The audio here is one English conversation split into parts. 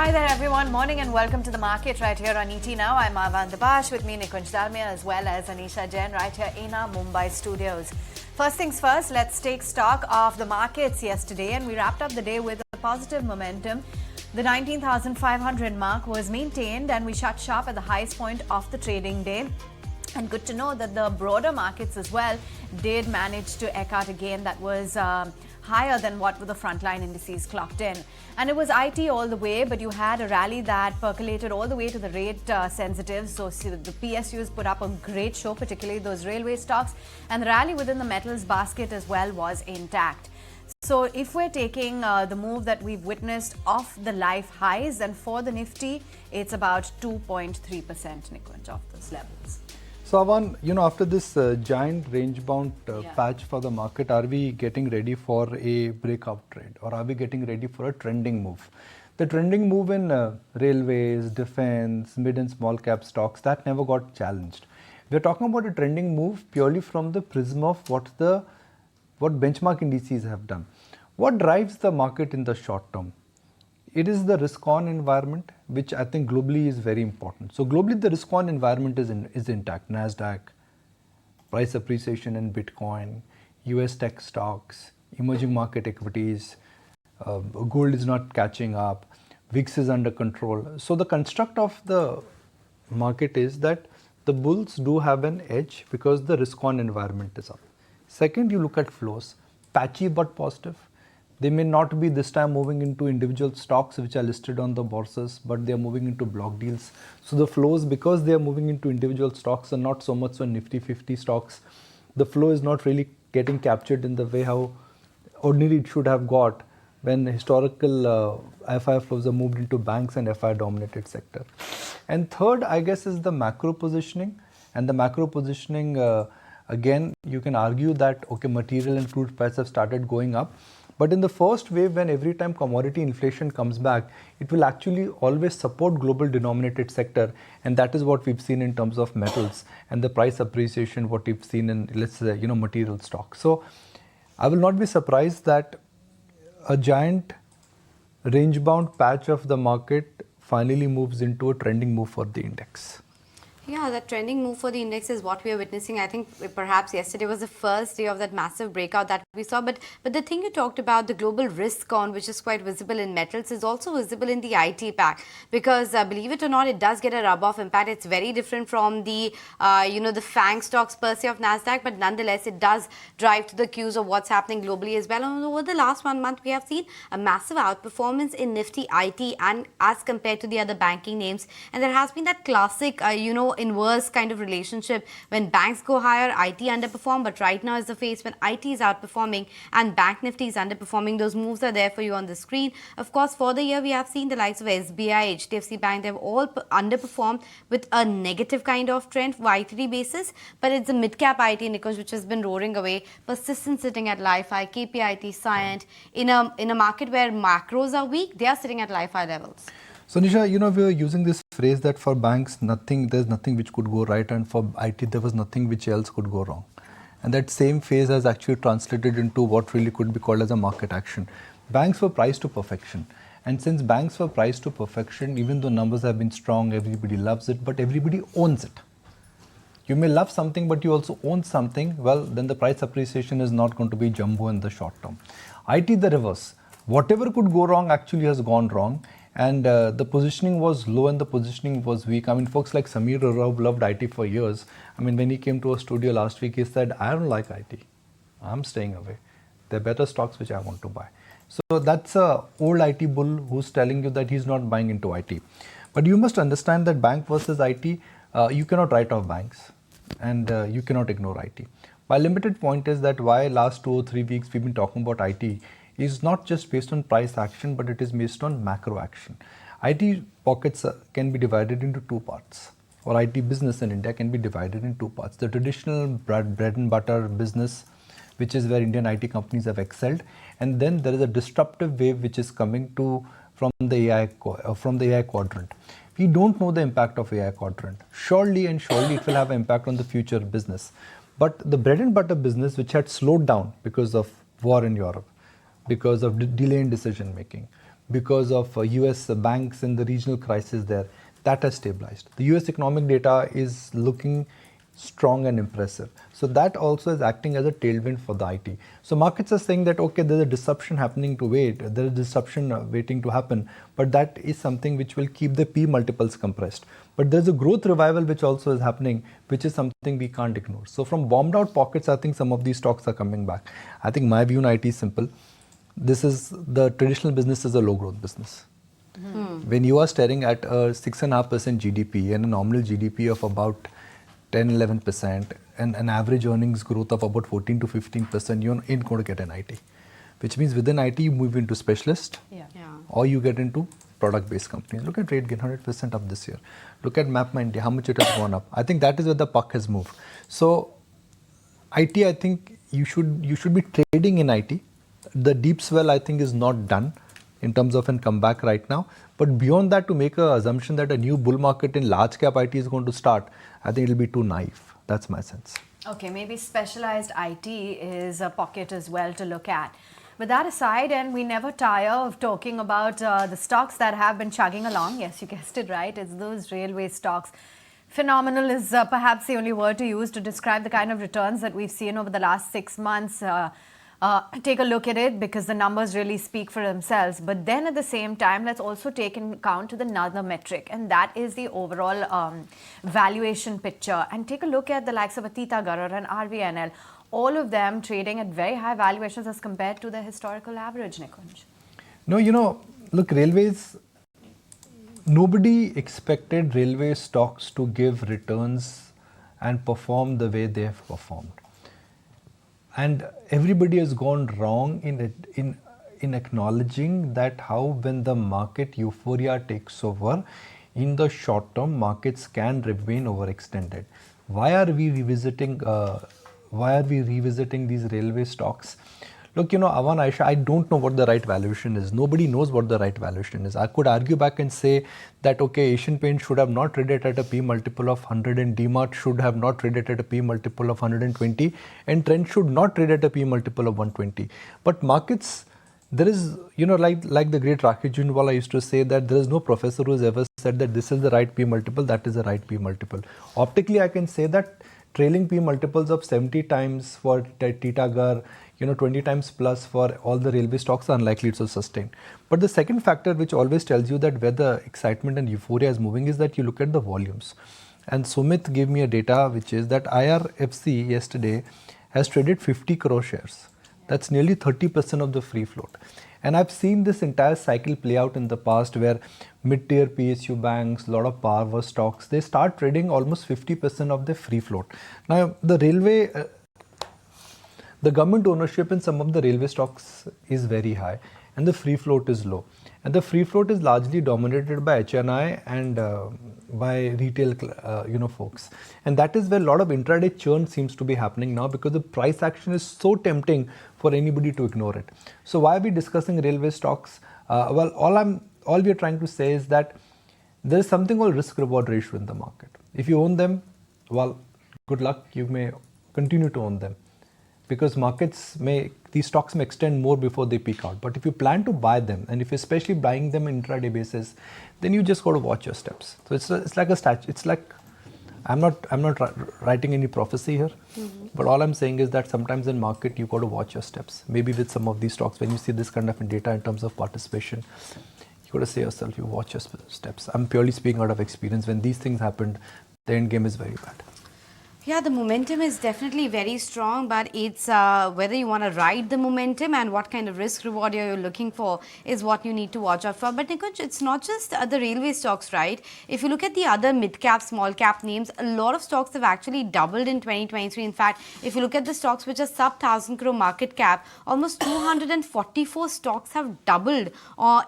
Hi there everyone, morning and welcome to the market right here on ET Now. I'm Arvan Dabash, with me Nikunj Dalmia as well as Anisha Jain right here in our Mumbai studios. First things first, let's take stock of the markets yesterday, and we wrapped up the day with a positive momentum. The 19,500 mark was maintained and we shut sharp at the highest point of the trading day. And good to know that the broader markets as well did manage to eke out a gain that was higher than what the frontline indices clocked in. And it was IT all the way, but you had a rally that percolated all the way to the rate sensitive. So the PSUs put up a great show, particularly those railway stocks. And the rally within the metals basket as well was intact. So if we're taking the move that we've witnessed off the life highs, and for the Nifty, it's about 2.3%, Nikunj, of those levels. So, Avan, after this giant range-bound patch for the market, are we getting ready for a breakout trade, or are we getting ready for a trending move? The trending move in railways, defense, mid and small cap stocks, that never got challenged. We're talking about a trending move purely from the prism of what benchmark indices have done. What drives the market in the short term? It is the risk-on environment, which I think globally is very important. So globally, the risk-on environment is intact. Nasdaq, price appreciation in Bitcoin, US tech stocks, emerging market equities, gold is not catching up, VIX is under control. So the construct of the market is that the bulls do have an edge because the risk-on environment is up. Second, you look at flows, patchy but positive. They may not be this time moving into individual stocks which are listed on the bourses, but they are moving into block deals. So the flows, because they are moving into individual stocks and not so much on Nifty 50 stocks, the flow is not really getting captured in the way how ordinarily it should have got when historical FI flows are moved into banks and FI dominated sector. And third, I guess, is the macro positioning. And the macro positioning, again, you can argue that, okay, material and crude prices have started going up. But in the first wave, when every time commodity inflation comes back, it will actually always support global denominated sector. And that is what we've seen in terms of metals and the price appreciation, what we've seen in, let's say, material stocks. So I will not be surprised that a giant range-bound patch of the market finally moves into a trending move for the index. Yeah, that trending move for the index is what we are witnessing. I think perhaps yesterday was the first day of that massive breakout that we saw. But the thing you talked about, the global risk on, which is quite visible in metals, is also visible in the IT pack. Because believe it or not, it does get a rub-off impact. It's very different from the, the FANG stocks per se of NASDAQ. But nonetheless, it does drive to the cues of what's happening globally as well. And over the last 1 month, we have seen a massive outperformance in Nifty IT and as compared to the other banking names. And there has been that classic, inverse kind of relationship. When banks go higher, IT underperform, but right now is the phase when IT is outperforming and Bank Nifty is underperforming. Those moves are there for you on the screen. Of course, for the year, we have seen the likes of SBI, HDFC Bank, they've all underperformed with a negative kind of trend YTD basis, but it's the mid-cap IT, Nikunj, which has been roaring away, persistent sitting at life high, KPIT, Cyient, in a market where macros are weak, they are sitting at life high levels. So Nisha, we were using this phrase that for banks, there's nothing which could go right, and for IT, there was nothing which else could go wrong. And that same phase has actually translated into what really could be called as a market action. Banks were priced to perfection. And since banks were priced to perfection, even though numbers have been strong, everybody loves it, but everybody owns it. You may love something, but you also own something, well, then the price appreciation is not going to be jumbo in the short term. IT, the reverse. Whatever could go wrong actually has gone wrong. And the positioning was low and the positioning was weak. I mean, folks like Samir Rao loved IT for years. I mean, when he came to a studio last week, he said, I don't like IT. I'm staying away. There are better stocks which I want to buy. So that's a old IT bull who's telling you that he's not buying into IT. But you must understand that bank versus IT, you cannot write off banks and you cannot ignore IT. My limited point is that why last 2 or 3 weeks we've been talking about IT is not just based on price action, but it is based on macro action. IT pockets can be divided into 2 parts, or IT business in India can be divided in 2 parts. The traditional bread and butter business, which is where Indian IT companies have excelled, and then there is a disruptive wave which is coming from the AI quadrant. We don't know the impact of AI quadrant. Surely it will have an impact on the future business. But the bread and butter business, which had slowed down because of war in Europe, because of delay in decision making, because of US banks and the regional crisis there. That has stabilized. The US economic data is looking strong and impressive. So that also is acting as a tailwind for the IT. So markets are saying that, okay, there's a disruption happening to wait, there is disruption waiting to happen, but that is something which will keep the P multiples compressed. But there's a growth revival which also is happening, which is something we can't ignore. So from bombed out pockets, I think some of these stocks are coming back. I think my view on IT is simple. This is the traditional business is a low growth business. When you are staring at a 6.5% GDP and a nominal GDP of about 10-11% and an average earnings growth of about 14 to 15%, you ain't going to get an IT. Which means within IT, you move into specialist or you get into product-based companies. Look at RateGain, 100% up this year. Look at MapMyIndia, how much it has gone up. I think that is where the puck has moved. So IT, I think you should be trading in IT. The deep swell, I think, is not done in terms of a comeback right now. But beyond that, to make an assumption that a new bull market in large cap IT is going to start, I think it'll be too naive. That's my sense. Okay, maybe specialized IT is a pocket as well to look at. With that aside, and we never tire of talking about the stocks that have been chugging along. Yes, you guessed it right. It's those railway stocks. Phenomenal is perhaps the only word to use to describe the kind of returns that we've seen over the last 6 months. Take a look at it because the numbers really speak for themselves. But then at the same time, let's also take into account another metric, and that is the overall valuation picture. And take a look at the likes of Atita and RVNL, all of them trading at very high valuations as compared to the historical average, Nikunj. No, look, railways, nobody expected railway stocks to give returns and perform the way they have performed. And everybody has gone wrong in acknowledging that how when the market euphoria takes over, in the short term, markets can remain overextended. Why are we revisiting these railway stocks? Look, Avan, Aisha, I don't know what the right valuation is. Nobody knows what the right valuation is. I could argue back and say that, okay, Asian Paints should have not traded at a P multiple of 100 and DMart should have not traded at a P multiple of 120 and Trent should not trade at a P multiple of 120. But markets, there is, like the great Rakhi Junwala used to say that there is no professor who has ever said that this is the right P multiple, that is the right P multiple. Optically, I can say that trailing P multiples of 70 times for Titagar, 20 times plus for all the railway stocks are unlikely to sustain. But the second factor which always tells you that where the excitement and euphoria is moving is that you look at the volumes. And Sumit gave me a data which is that IRFC yesterday has traded 50 crore shares. That's nearly 30% of the free float. And I've seen this entire cycle play out in the past where mid-tier PSU banks, a lot of power stocks, they start trading almost 50% of the free float. Now, the railway, the government ownership in some of the railway stocks is very high and the free float is low. And the free float is largely dominated by HNI and by retail, folks. And that is where a lot of intraday churn seems to be happening now because the price action is so tempting for anybody to ignore it. So why are we discussing railway stocks? Well, all we are trying to say is that there is something called risk-reward ratio in the market. If you own them, well, good luck. You may continue to own them. Because these stocks may extend more before they peak out. But if you plan to buy them, and if you're especially buying them on intraday basis, then you just got to watch your steps. So it's like a statue. It's like, I'm not writing any prophecy here, but all I'm saying is that sometimes in market you got to watch your steps. Maybe with some of these stocks, when you see this kind of data in terms of participation, you got to say yourself, you watch your steps. I'm purely speaking out of experience. When these things happened, the end game is very bad. Yeah, the momentum is definitely very strong, but it's whether you want to ride the momentum and what kind of risk reward you're looking for is what you need to watch out for. But Nikunj, it's not just the railway stocks, right? If you look at the other mid-cap, small-cap names, a lot of stocks have actually doubled in 2023. In fact, if you look at the stocks which are sub-1,000 crore market cap, almost 244 stocks have doubled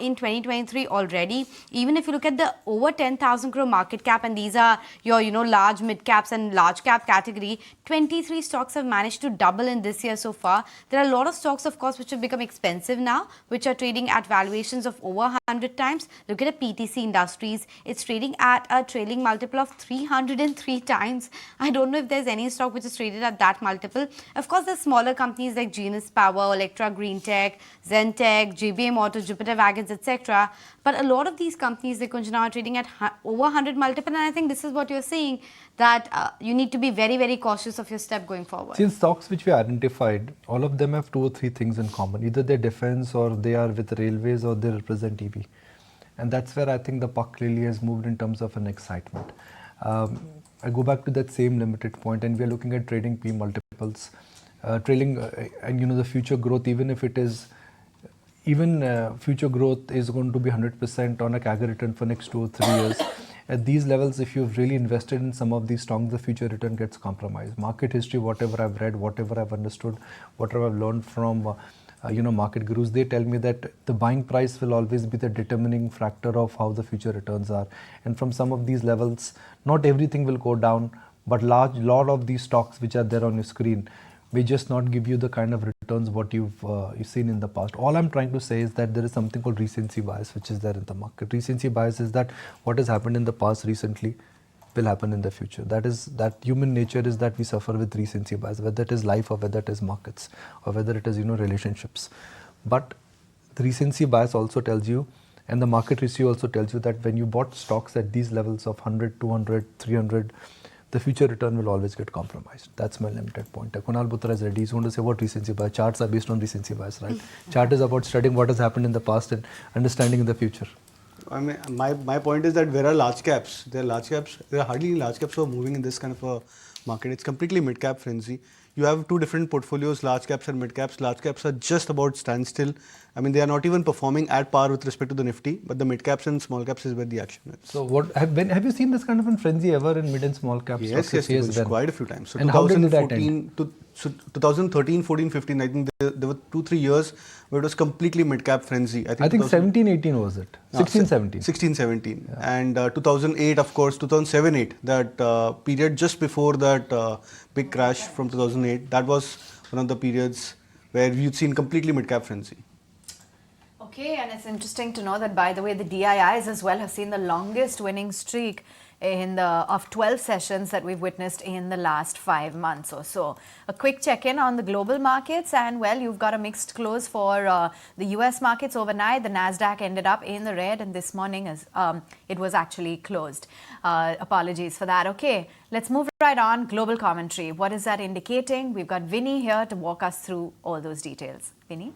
in 2023 already. Even if you look at the over 10,000 crore market cap, and these are your, large mid-caps and large caps, midcap category, 23 stocks have managed to double in this year so far. There are a lot of stocks, of course, which have become expensive now, which are trading at valuations of over 100 times. Look at a PTC Industries. It's trading at a trailing multiple of 303 times. I don't know if there's any stock which is traded at that multiple. Of course, there's smaller companies like Genus Power, Electra Green Tech, Zentech, JBM Auto, Jupiter Wagons, etc. But a lot of these companies, Nikunj, now are trading at over 100 multiple, and I think this is what you're saying, that you need to be very, very cautious of your step going forward. Since stocks which we identified, all of them have 2 or 3 things in common. Either they're defense or they are with railways or they represent EV. And that's where I think the puck really has moved in terms of an excitement. I go back to that same limited point, and we are looking at trading P multiples, trailing, and the future growth, even if it is, future growth is going to be 100% on a CAGR return for next 2 or 3 years. At these levels, if you've really invested in some of these stocks, the future return gets compromised. Market history, whatever I've read, whatever I've understood, whatever I've learned from market gurus, they tell me that the buying price will always be the determining factor of how the future returns are. And from some of these levels, not everything will go down, but lot of these stocks which are there on your screen may just not give you the kind of returns what you've seen in the past. All I'm trying to say is that there is something called recency bias which is there in the market. Recency bias is that what has happened in the past recently will happen in the future. That human nature is that we suffer with recency bias, whether it is life or whether it is markets or whether it is relationships. But the recency bias also tells you, and the market history also tells you, that when you bought stocks at these levels of 100, 200, 300, the future return will always get compromised. That's my limited point. Kunal Buttra is ready. He's going to say what recency bias. Charts are based on recency bias, right? Chart is about studying what has happened in the past and understanding in the future. I mean, my point is that where are large caps? There are large caps. There are hardly any large caps who are moving in this kind of a market. It's completely mid-cap frenzy. You have 2 different portfolios, large caps and mid-caps. Large caps are just about standstill. I mean, they are not even performing at par with respect to the Nifty, but the mid-caps and small caps is where the action is. So have you seen this kind of a frenzy ever in mid and small caps? Yes, quite a few times. So and how did that end? 2013, 14, 15, I think there were 2-3 years where it was completely mid-cap frenzy. I think 17, 18 was it? 16, 17. 16, 17. Yeah. And 2008, of course, 2007, 8, that period just before that big crash from 2008, that was one of the periods where you'd seen completely mid-cap frenzy. Okay, and it's interesting to know that, by the way, the DIIs as well have seen the longest winning streak of 12 sessions that we've witnessed in the last 5 months or so. A quick check-in on the global markets, and well, you've got a mixed close for the US markets overnight. The Nasdaq ended up in the red, and this morning it was actually closed. Apologies for that. Okay, let's move right on. Global commentary. What is that indicating? We've got Vinny here to walk us through all those details. Vinny?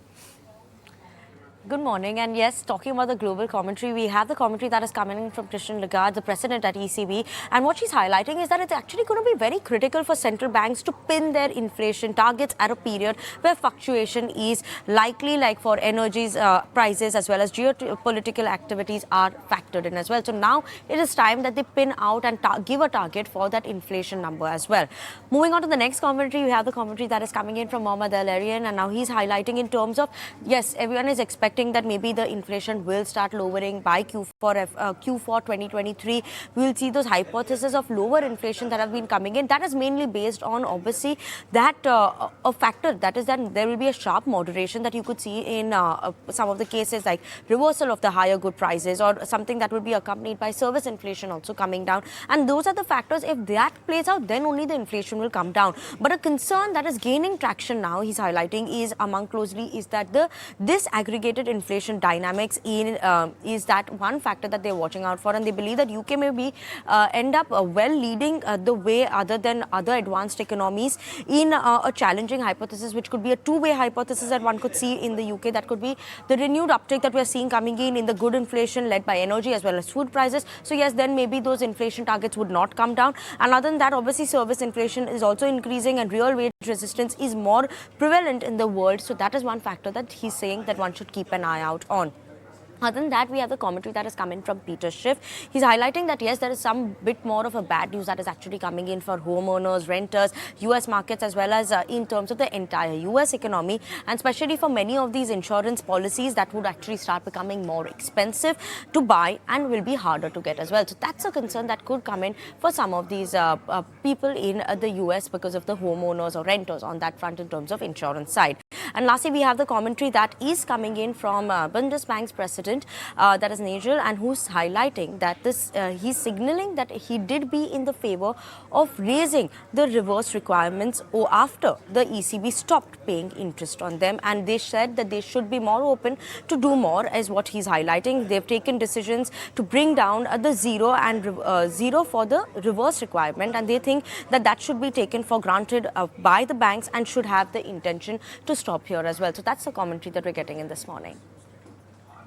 Good morning, and yes, talking about the global commentary, we have the commentary that is coming in from Christine Lagarde, the president at ECB, and what she's highlighting is that it's actually going to be very critical for central banks to pin their inflation targets at a period where fluctuation is likely, like for energies prices as well as geopolitical activities are factored in as well. So now it is time that they pin out and give a target for that inflation number as well. Moving on to the next commentary, we have the commentary that is coming in from Mohammad Al-Arian, and now he's highlighting in terms of, yes, everyone is expecting that maybe the inflation will start lowering by Q4 2023. We will see those hypotheses of lower inflation that have been coming in. That is mainly based on, obviously, that a factor that is that there will be a sharp moderation that you could see in some of the cases, like reversal of the higher good prices or something that will be accompanied by service inflation also coming down. And those are the factors. If that plays out, then only the inflation will come down. But a concern that is gaining traction now, he's highlighting, is among closely is that the disaggregated inflation dynamics is that one factor that they're watching out for, and they believe that UK may end up well leading the way other than other advanced economies in a challenging hypothesis, which could be a two-way hypothesis that one could see in the UK. That could be the renewed uptick that we're seeing coming in the good inflation led by energy as well as food prices. So yes, then maybe those inflation targets would not come down. And other than that, obviously service inflation is also increasing and real wage resistance is more prevalent in the world. So that is one factor that he's saying that one should keep an eye out on. Other than that, we have the commentary that is coming from Peter Schiff. He's highlighting that yes, there is some bit more of a bad news that is actually coming in for homeowners, renters, US markets, as well as in terms of the entire US economy, and especially for many of these insurance policies that would actually start becoming more expensive to buy and will be harder to get as well. So that's a concern that could come in for some of these people in the US because of the homeowners or renters on that front in terms of insurance side. And lastly, we have the commentary that is coming in from Bundesbank's president, that is Nigel, and who's highlighting that this he's signaling that he did be in the favor of raising the reverse requirements or after the ECB stopped paying interest on them, and they said that they should be more open to do more, is what he's highlighting. They've taken decisions to bring down the zero for the reverse requirement, and they think that that should be taken for granted by the banks and should have the intention to stop here as well. So that's the commentary that we're getting in this morning.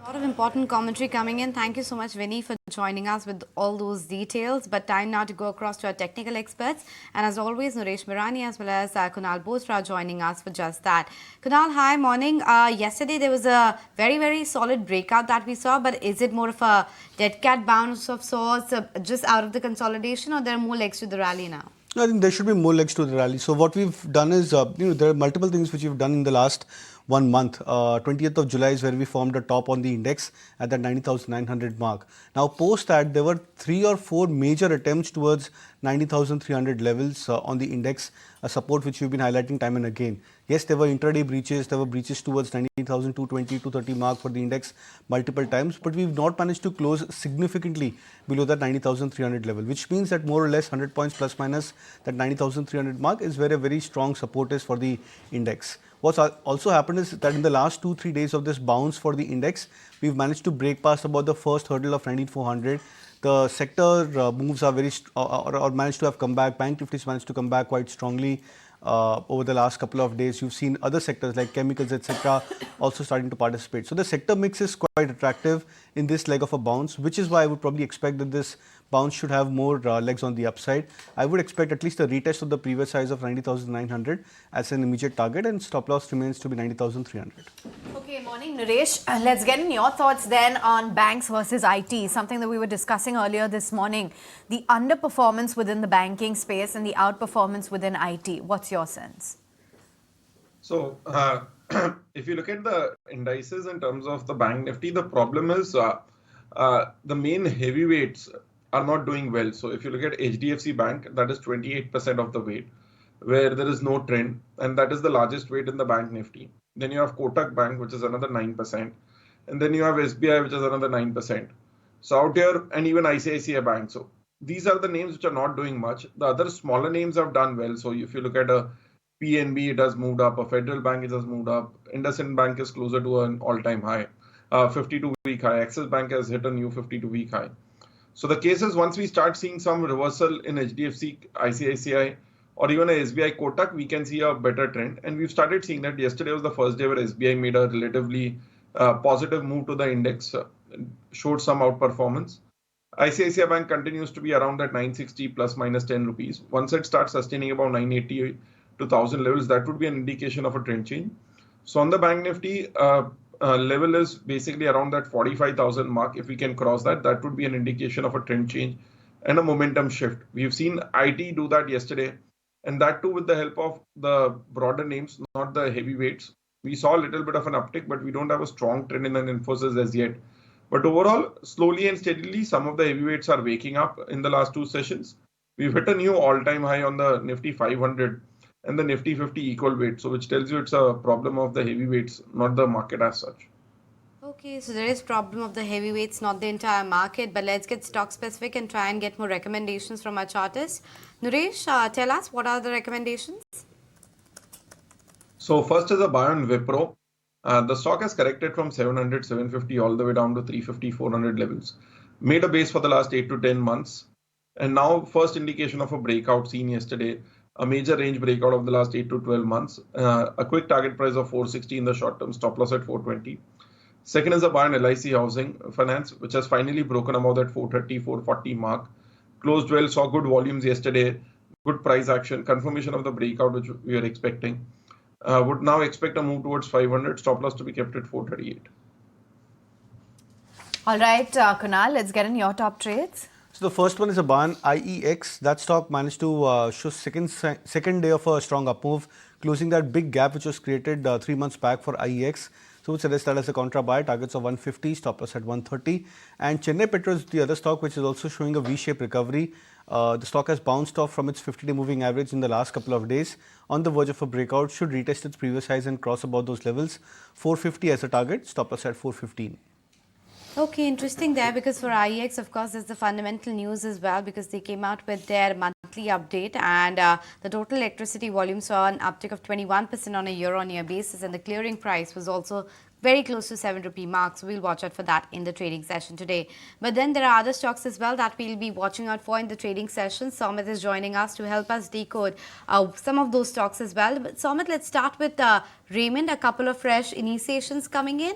A lot of important commentary coming in. Thank you so much, Vinny, for joining us with all those details. But time now to go across to our technical experts. And as always, Naresh Mirani as well as Kunal Bothra joining us for just that. Kunal, hi, morning. Yesterday, there was a very, very solid breakout that we saw. But is it more of a dead cat bounce of sorts, just out of the consolidation, or there are more legs to the rally now? I think there should be more legs to the rally. So what we've done is, there are multiple things which we've done in the last 1 month. 20th of July is where we formed a top on the index at the 90,900 mark. Now, post that, there were 3 or 4 major attempts towards 90,300 levels on the index, a support which we've been highlighting time and again. Yes, there were intraday breaches, there were breaches towards 90,220, 230 mark for the index multiple times, but we've not managed to close significantly below that 90,300 level, which means that more or less 100 points plus minus that 90,300 mark is where a very strong support is for the index. What's also happened is that in the last 2-3 days of this bounce for the index, we've managed to break past about the first hurdle of 19,400. The sector moves are very or managed to have come back. Bank Nifty's managed to come back quite strongly over the last couple of days. You've seen other sectors like chemicals, etc., also starting to participate. So the sector mix is quite attractive in this leg of a bounce, which is why I would probably expect that this bounce should have more legs on the upside. I would expect at least a retest of the previous highs of 90,900 as an immediate target, and stop loss remains to be 90,300. Okay, morning Naresh. Let's get in your thoughts then on banks versus IT, something that we were discussing earlier this morning. The underperformance within the banking space and the outperformance within IT. What's your sense? So, if you look at the indices in terms of the Bank Nifty, the problem is the main heavyweights are not doing well. So if you look at HDFC Bank, that is 28% of the weight, where there is no trend, and that is the largest weight in the Bank Nifty. Then you have Kotak Bank, which is another 9%, and then you have SBI, which is another 9%. So out here, and even ICICI Bank. So these are the names which are not doing much. The other smaller names have done well. So if you look at a PNB, it has moved up. A Federal Bank, it has moved up. IndusInd Bank is closer to an all-time high, 52-week high. Axis Bank has hit a new 52-week high. So the case is, once we start seeing some reversal in HDFC, ICICI, or even a SBI Kotak, we can see a better trend. And we've started seeing that. Yesterday was the first day where SBI made a relatively positive move to the index, showed some outperformance. ICICI Bank continues to be around that 960 plus minus 10 rupees. Once it starts sustaining about 980 to 1000 levels, that would be an indication of a trend change. So on the Bank Nifty, level is basically around that 45,000 mark. If we can cross that, that would be an indication of a trend change and a momentum shift. We've seen IT do that yesterday, and that too with the help of the broader names, not the heavyweights. We saw a little bit of an uptick, but we don't have a strong trend in an Infosys as yet. But overall, slowly and steadily, some of the heavyweights are waking up in the last 2 sessions. We've hit a new all-time high on the Nifty 500 and the Nifty 50 equal weight, so which tells you it's a problem of the heavyweights, not the market as such. Okay, so there is problem of the heavyweights, not the entire market, but let's get stock specific and try and get more recommendations from our chartists. Naresh, tell us, what are the recommendations? So first is a buy on Wipro. The stock has corrected from 700, 750 all the way down to 350, 400 levels. Made a base for the last 8 to 10 months. And now first indication of a breakout seen yesterday. A major range breakout of the last 8 to 12 months. A quick target price of 460 in the short term, stop loss at 420. Second is a buy on LIC Housing Finance, which has finally broken above that 430, 440 mark. Closed well, saw good volumes yesterday, good price action, confirmation of the breakout which we are expecting. Would now expect a move towards 500, stop loss to be kept at 438. All right, Kunal, let's get in your top trades. So the first one is a barn, IEX. That stock managed to show second day of a strong up move, closing that big gap which was created 3 months back for IEX. So would suggest that as a contra buy, targets of 150, stop loss at 130. And Chennai Petro is the other stock which is also showing a V-shaped recovery. The stock has bounced off from its 50-day moving average in the last couple of days, on the verge of a breakout, should retest its previous highs and cross about those levels. 450 as a target, stop loss at 415. Okay, interesting there, because for IEX, of course, there's the fundamental news as well, because they came out with their monthly update, and the total electricity volume saw an uptick of 21% on a year-on-year basis, and the clearing price was also very close to 7 rupee mark. So we'll watch out for that in the trading session today. But then there are other stocks as well that we'll be watching out for in the trading session. Somit is joining us to help us decode some of those stocks as well. But Somit, let's start with Raymond, a couple of fresh initiations coming in.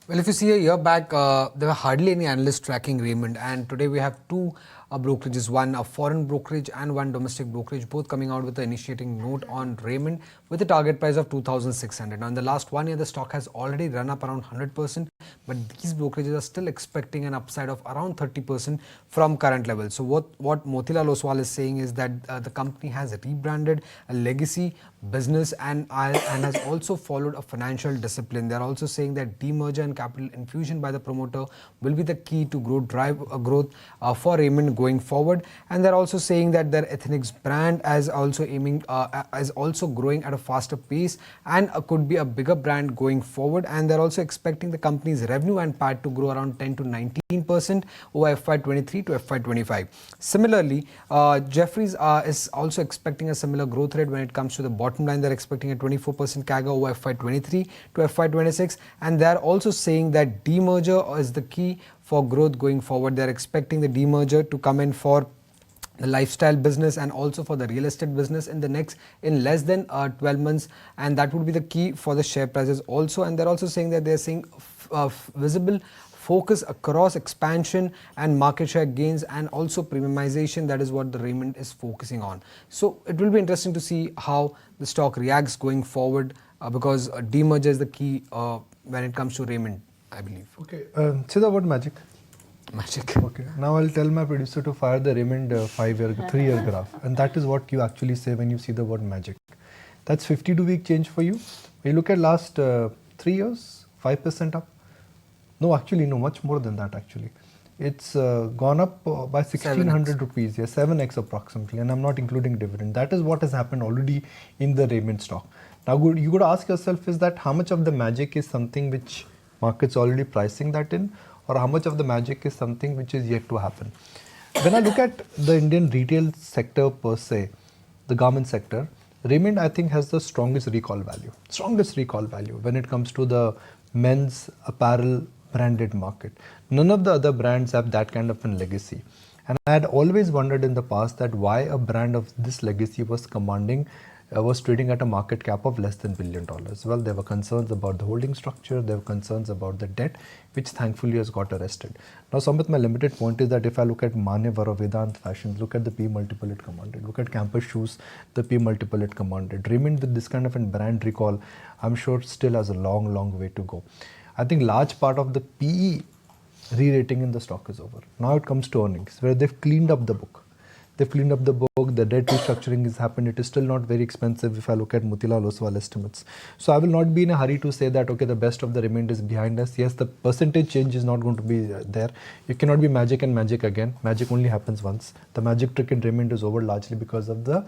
Well, if you see a year back, there were hardly any analysts tracking Raymond, and today we have two brokerages, one a foreign brokerage and one domestic brokerage, both coming out with the initiating note on Raymond with a target price of 2,600. Now, in the last 1 year, the stock has already run up around 100%, but these brokerages are still expecting an upside of around 30% from current levels. So what Motilal Oswal is saying is that the company has rebranded a legacy business and has also followed a financial discipline. They are also saying that demerger and capital infusion by the promoter will be the key to drive growth for Raymond going forward. And they're also saying that their ethnics brand is also growing at a faster pace and could be a bigger brand going forward. And they're also expecting the company's revenue and PAT to grow around 10 to 19% over FY23 to FY25. Similarly, Jefferies is also expecting a similar growth rate when it comes to the bottom line. They're expecting a 24% CAGR over FY23 to FY26, and they're also saying that demerger is the key for growth going forward. They're expecting the demerger to come in for the lifestyle business and also for the real estate business in less than 12 months, and that would be the key for the share prices also. And they're also saying that they're seeing visible focus across expansion and market share gains and also premiumization. That is what the Raymond is focusing on. So it will be interesting to see how the stock reacts going forward, because demerger is the key when it comes to Raymond, I believe. Okay, say the word magic. Magic. Okay, now I'll tell my producer to fire the Raymond 3-year graph, and that is what you actually say when you see the word magic. That's 52-week change for you. You look at last 3 years, 5% up. No, actually, no, much more than that actually. It's gone up by 1,600 rupees, 7x approximately, and I'm not including dividend. That is what has happened already in the Raymond stock. Now, you got to ask yourself is that how much of the magic is something which market's already pricing that in, or how much of the magic is something which is yet to happen. When I look at the Indian retail sector per se, the garment sector, Raymond I think has the strongest recall value when it comes to the men's apparel branded market. None of the other brands have that kind of a legacy. And I had always wondered in the past that why a brand of this legacy was trading at a market cap of less than $1 billion. Well, there were concerns about the holding structure, there were concerns about the debt, which thankfully has got arrested. Now, Samit, my limited point is that if I look at Manyavar or Vedant Fashions, look at the P multiple it commanded, look at Campus Shoes, the P multiple it commanded. Raymond with this kind of a brand recall, I'm sure still has a long way to go. I think large part of the PE re-rating in the stock is over. Now it comes to earnings, where they've cleaned up the book. The debt restructuring has happened. It is still not very expensive if I look at Motilal Oswal estimates. So I will not be in a hurry to say that, okay, the best of the Raymond is behind us. Yes, the percentage change is not going to be there. You cannot be magic and magic again. Magic only happens once. The magic trick in Raymond is over largely because of the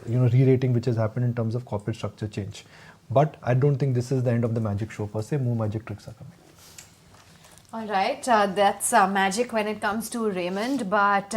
re-rating which has happened in terms of corporate structure change. But I don't think this is the end of the magic show per se. More magic tricks are coming. All right, that's magic when it comes to Raymond, but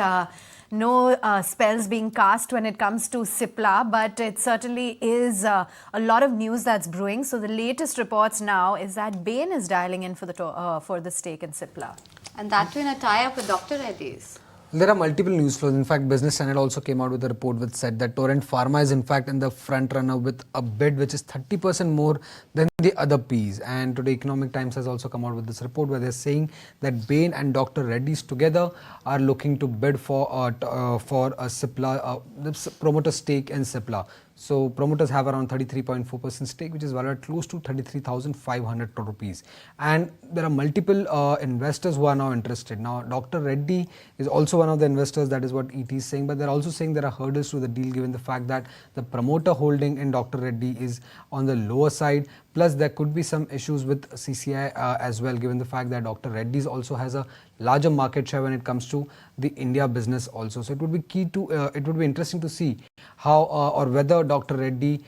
no spells being cast when it comes to Cipla, but it certainly is a lot of news that's brewing. So the latest reports now is that Bain is dialing in for the stake in Cipla. And that too in a tie-up with Dr. Reddy's. There are multiple news flows. In fact, Business Standard also came out with a report which said that Torrent Pharma is in fact in the front runner with a bid which is 30% more than the other Ps. And today Economic Times has also come out with this report where they're saying that Bain and Dr. Reddy's together are looking to bid for a Cipla, the promoter stake in Cipla. So promoters have around 33.4% stake, which is valued at close to 33,500 crore rupees. And there are multiple investors who are now interested. Now, Dr. Reddy is also one of the investors, that is what ET is saying, but they're also saying there are hurdles to the deal given the fact that the promoter holding in Dr. Reddy is on the lower side. Plus, there could be some issues with CCI as well, given the fact that Dr. Reddy's also has a larger market share when it comes to the India business also. So it would be it would be interesting to see how or whether Dr. Reddy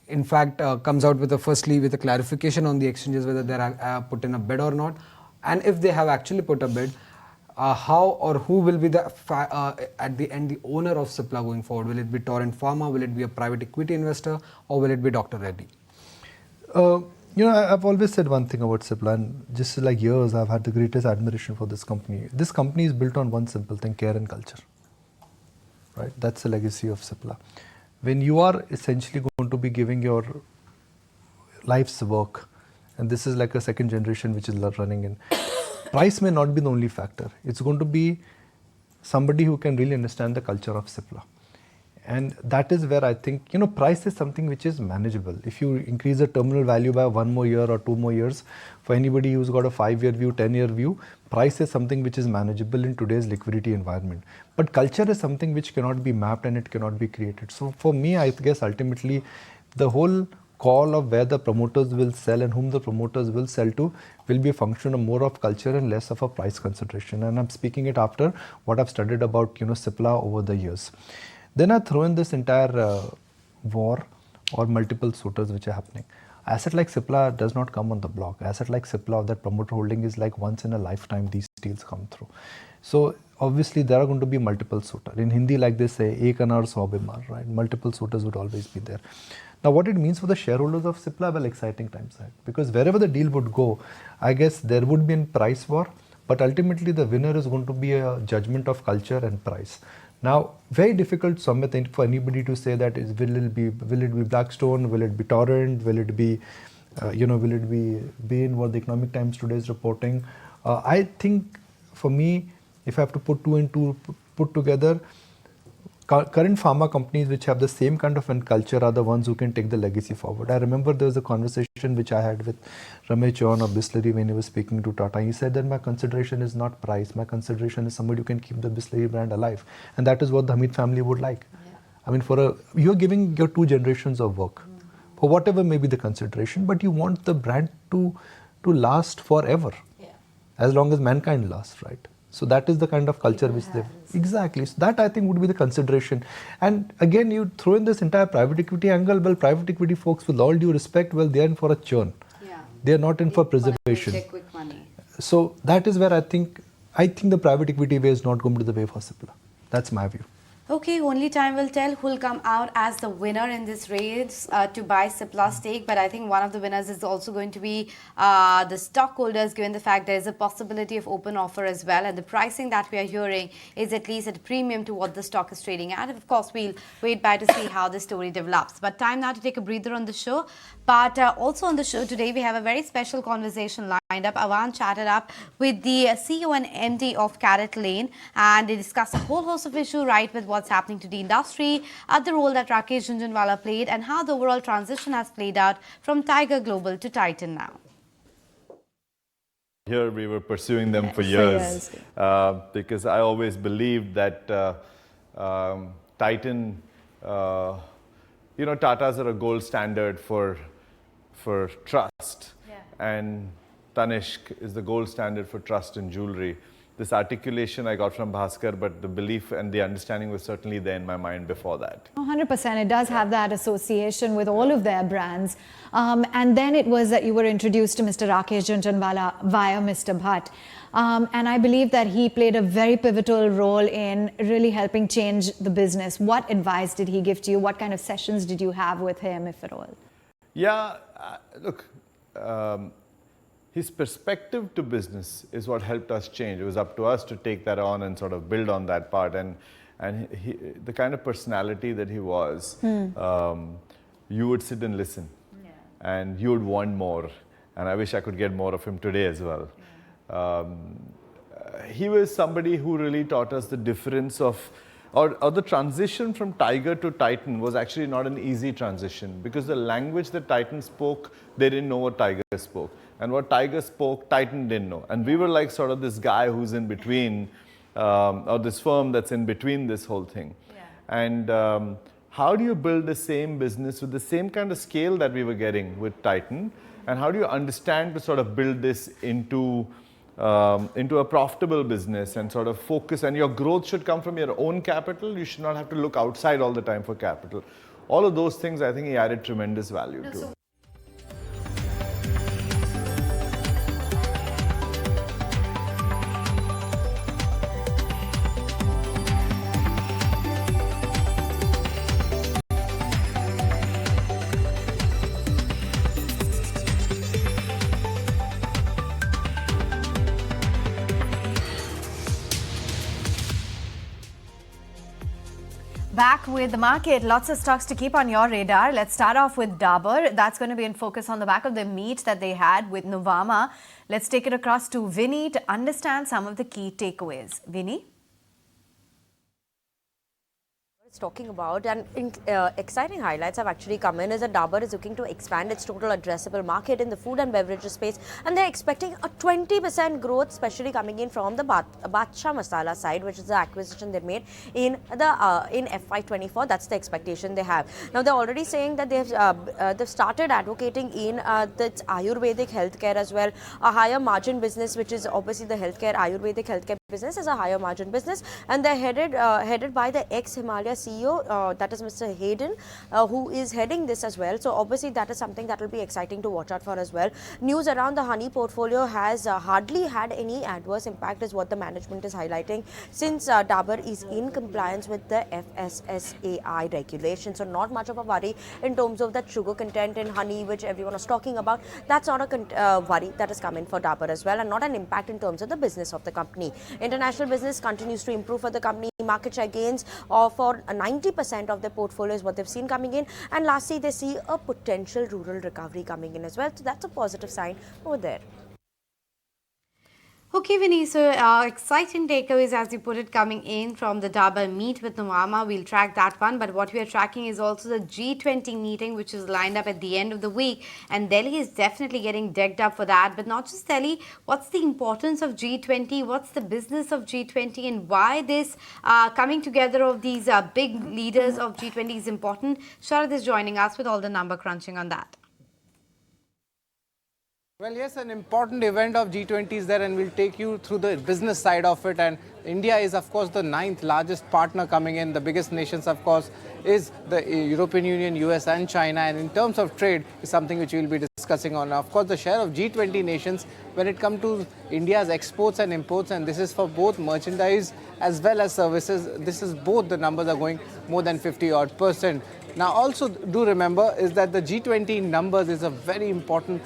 in fact comes out with firstly with a clarification on the exchanges whether they are put in a bid or not, and if they have actually put a bid, how or who will be the at the end the owner of Cipla going forward? Will it be Torrent Pharma? Will it be a private equity investor, or will it be Dr. Reddy? I've always said one thing about Cipla, and just like years, I've had the greatest admiration for this company. This company is built on one simple thing: care and culture. Right? That's the legacy of Cipla. When you are essentially going to be giving your life's work, and this is like a second generation which is running in, price may not be the only factor. It's going to be somebody who can really understand the culture of Cipla. And that is where I think, price is something which is manageable. If you increase the terminal value by 1 more year or 2 more years, for anybody who's got a 5-year view, 10-year view, price is something which is manageable in today's liquidity environment. But culture is something which cannot be mapped and it cannot be created. So for me, I guess ultimately the whole call of where the promoters will sell and whom the promoters will sell to will be a function of more of culture and less of a price consideration. And I'm speaking it after what I've studied about, Cipla over the years. Then I throw in this entire war or multiple suitors which are happening. Asset like Cipla does not come on the block. Asset like Cipla, that promoter holding is like once in a lifetime these deals come through. So obviously there are going to be multiple suitors. In Hindi, like they say, ek anar sau bimar, right? Multiple suitors would always be there. Now what it means for the shareholders of Cipla, well, exciting times ahead. Because wherever the deal would go, I guess there would be a price war, but ultimately the winner is going to be a judgment of culture and price. Now, very difficult, Samit, for anybody to say that will it be Blackstone, will it be Torrent, will it be, will it be Bain, what the Economic Times today is reporting. I think for me, if I have to put two and two put together, current pharma companies which have the same kind of culture are the ones who can take the legacy forward. I remember there was a conversation which I had with Ramesh John of Bisleri when he was speaking to Tata. He said that my consideration is not price, my consideration is somebody who can keep the Bisleri brand alive. And that is what the Hamid family would like. Yeah. I mean, you're giving your 2 generations of work, for whatever may be the consideration, but you want the brand to last forever, as long as mankind lasts, right? So that is the kind of culture which they exactly. So that I think would be the consideration. And again, you throw in this entire private equity angle. Well, private equity folks, with all due respect, well, they are in for a churn. Yeah. They are not in for preservation. Quick money. So that is where I think the private equity way is not going to be the way for Cipla. That's my view. Okay, only time will tell who will come out as the winner in this race to buy Cipla stake. But I think one of the winners is also going to be the stockholders, given the fact there is a possibility of open offer as well. And the pricing that we are hearing is at least at a premium to what the stock is trading at. Of course, we'll wait by to see how the story develops. But time now to take a breather on the show. But also on the show today, we have a very special conversation lined up. Avan chatted up with the CEO and MD of Carrot Lane, and they discussed a whole host of issues, right, with what's happening to the industry, the role that Rakesh Jhunjhunwala played, and how the overall transition has played out from Tiger Global to Titan now. Here we were pursuing them for years because I always believed that Titan, Tatas are a gold standard for trust, and Tanishq is the gold standard for trust in jewelry. This articulation I got from Bhaskar, but the belief and the understanding was certainly there in my mind before that. 100%. It does have that association with all of their brands. And then it was that you were introduced to Mr. Rakesh Jhunjhunwala via Mr. Bhatt. And I believe that he played a very pivotal role in really helping change the business. What advice did he give to you? What kind of sessions did you have with him, if at all? Yeah, look, his perspective to business is what helped us change. It was up to us to take that on and sort of build on that part. And the kind of personality that he was, you would sit and listen, and you would want more. And I wish I could get more of him today as well. He was somebody who really taught us the difference of or the transition from Tiger to Titan was actually not an easy transition, because the language that Titan spoke, they didn't know what Tiger spoke. And what Tiger spoke, Titan didn't know. And we were like sort of this guy who's in between, or this firm that's in between this whole thing. Yeah. And how do you build the same business with the same kind of scale that we were getting with Titan? And how do you understand to sort of build this into a profitable business and sort of focus, and your growth should come from your own capital. You should not have to look outside all the time for capital. All of those things, I think he added tremendous value to. Back with the market, lots of stocks to keep on your radar. Let's start off with Dabur. That's going to be in focus on the back of the meet that they had with Nuvama. Let's take it across to Vinny to understand some of the key takeaways. Vinny? Talking about, and exciting highlights have actually come in, is that Dabur is looking to expand its total addressable market in the food and beverages space, and they're expecting a 20% growth, especially coming in from the Badshah Masala side, which is the acquisition they made in FY24. That's the expectation they have. Now they're already saying that they've started advocating in the Ayurvedic healthcare as well, a higher margin business, which is obviously the healthcare, Ayurvedic healthcare business is a higher margin business, and they're headed by the ex-Himalaya CEO, that is Mr. Hayden, who is heading this as well. So obviously that is something that will be exciting to watch out for as well. News around the honey portfolio has hardly had any adverse impact, is what the management is highlighting, since Dabur is in compliance with the FSSAI regulations. So not much of a worry in terms of that sugar content in honey, which everyone was talking about. That's not a worry that is coming for Dabur as well, and not an impact in terms of the business of the company. International business continues to improve for the company. Market share gains for 90% of their portfolio is what they've seen coming in. And lastly, they see a potential rural recovery coming in as well. So that's a positive sign over there. Okay, Vinny, so exciting takeaways, as you put it, coming in from the Dabur meet with Nuvama. We'll track that one, but what we are tracking is also the G20 meeting, which is lined up at the end of the week, and Delhi is definitely getting decked up for that. But not just Delhi, what's the importance of G20, what's the business of G20, and why this coming together of these big leaders of G20 is important? Sharad is joining us with all the number crunching on that. Well, yes, an important event of G20 is there, and we'll take you through the business side of it. And India is, of course, the 9th largest partner coming in. The biggest nations, of course, is the European Union, US and China. And in terms of trade, is something which we'll be discussing on. Of course, the share of G20 nations when it comes to India's exports and imports, and this is for both merchandise as well as services. This is both the numbers are going more than 50-odd%. Now, also do remember is that the G20 numbers is a very important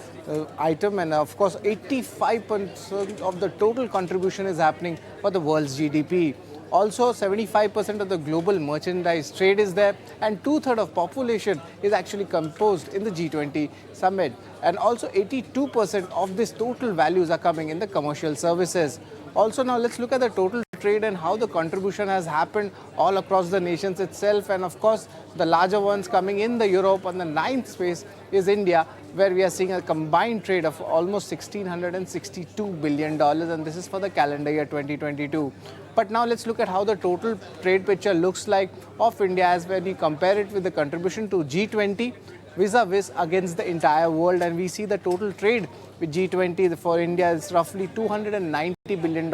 item, and of course 85% of the total contribution is happening for the world's GDP. Also 75% of the global merchandise trade is there, and 2/3 of population is actually composed in the G20 summit. And also 82% of this total values are coming in the commercial services. Also, now let's look at the total trade and how the contribution has happened all across the nations itself. And of course, the larger ones coming in the Europe on the 9th space is India, where we are seeing a combined trade of almost $1,662 billion, and this is for the calendar year 2022. But now let's look at how the total trade picture looks like of India as when we compare it with the contribution to G20 vis-a-vis against the entire world, and we see the total trade with G20 for India is roughly $290 billion,